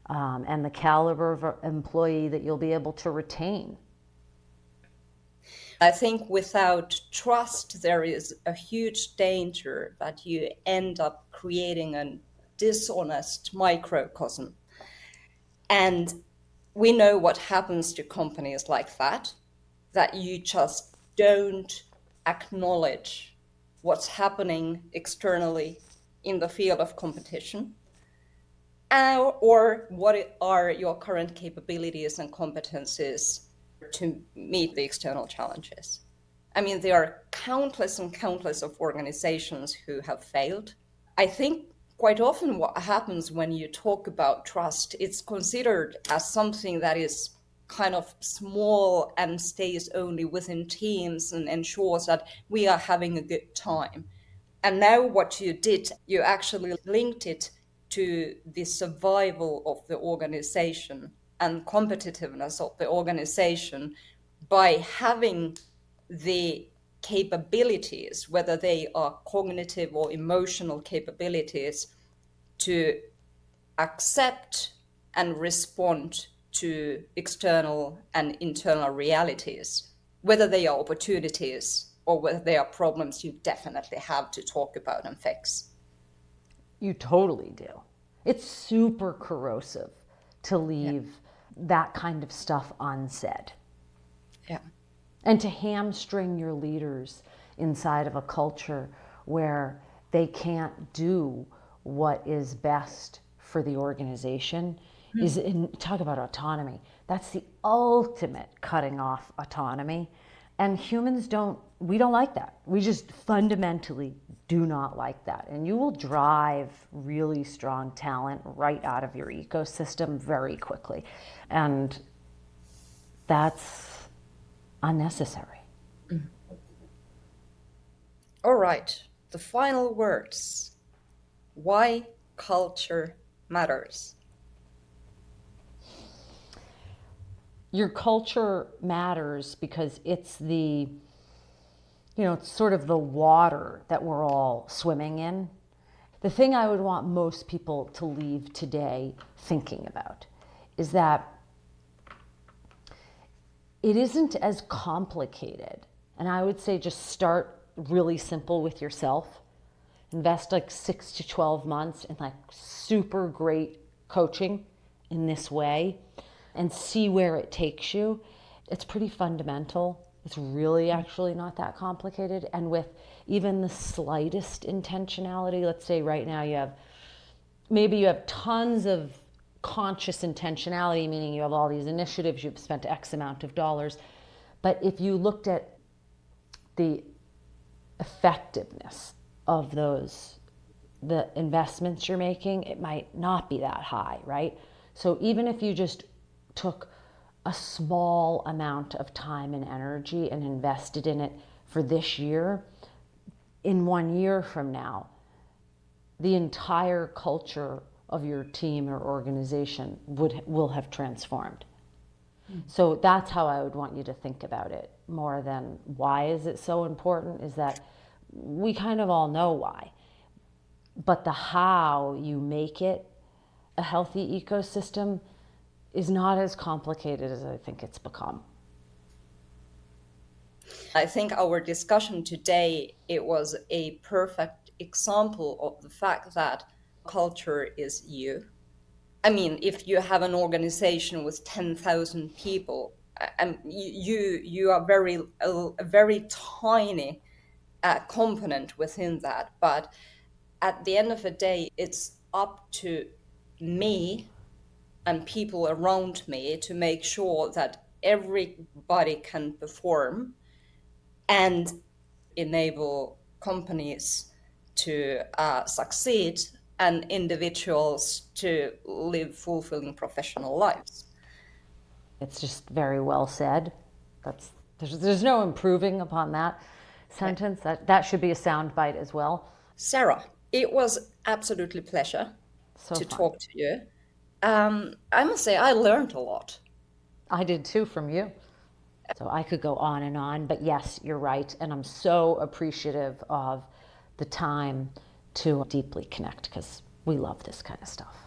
and the caliber of employee that you'll be able to retain. I think without trust, there is a huge danger that you end up creating a dishonest microcosm. And we know what happens to companies like that you just don't acknowledge what's happening externally in the field of competition, or what are your current capabilities and competencies to meet the external challenges. I mean, there are countless and countless of organizations who have failed. I think quite often what happens when you talk about trust, it's considered as something that is kind of small and stays only within teams and ensures that we are having a good time. And now what you did, you actually linked it to the survival of the organization and competitiveness of the organization by having the capabilities, whether they are cognitive or emotional capabilities, to accept and respond to external and internal realities, whether they are opportunities or whether they are problems you definitely have to talk about and fix. You totally do. It's super corrosive to leave that kind of stuff unsaid. Yeah. And to hamstring your leaders inside of a culture where they can't do what is best for the organization is, talk about autonomy. That's the ultimate cutting off autonomy. And humans we don't like that. We just fundamentally do not like that. And you will drive really strong talent right out of your ecosystem very quickly. And that's unnecessary. All right, the final words. Why culture matters. Your culture matters because it's the, it's sort of the water that we're all swimming in. The thing I would want most people to leave today thinking about is that it isn't as complicated. And I would say just start really simple with yourself. Invest like 6 to 12 months in like super great coaching in this way and see where it takes you. It's pretty fundamental. It's really actually not that complicated. And with even the slightest intentionality, let's say right now maybe you have tons of conscious intentionality, meaning you have all these initiatives, you've spent X amount of dollars. But if you looked at the effectiveness of the investments you're making, it might not be that high, right? So even if you just took a small amount of time and energy and invested in it for this year, in 1 year from now, the entire culture of your team or organization will have transformed. So that's how I would want you to think about it, more than why is it so important, is that we kind of all know why. But the how you make it a healthy ecosystem is not as complicated as I think it's become. I think our discussion today, it was a perfect example of the fact that culture is you. I mean, if you have an organization with 10,000 people, and you are a very tiny component within that, but at the end of the day, it's up to me and people around me to make sure that everybody can perform and enable companies to succeed and individuals to live fulfilling professional lives. It's just very well said. There's no improving upon that sentence. That should be a soundbite as well. Sarah, it was absolutely pleasure So to fun. talk to you. I must say, I learned a lot. I did too from you. So I could go on, but yes, you're right. And I'm so appreciative of the time to deeply connect because we love this kind of stuff.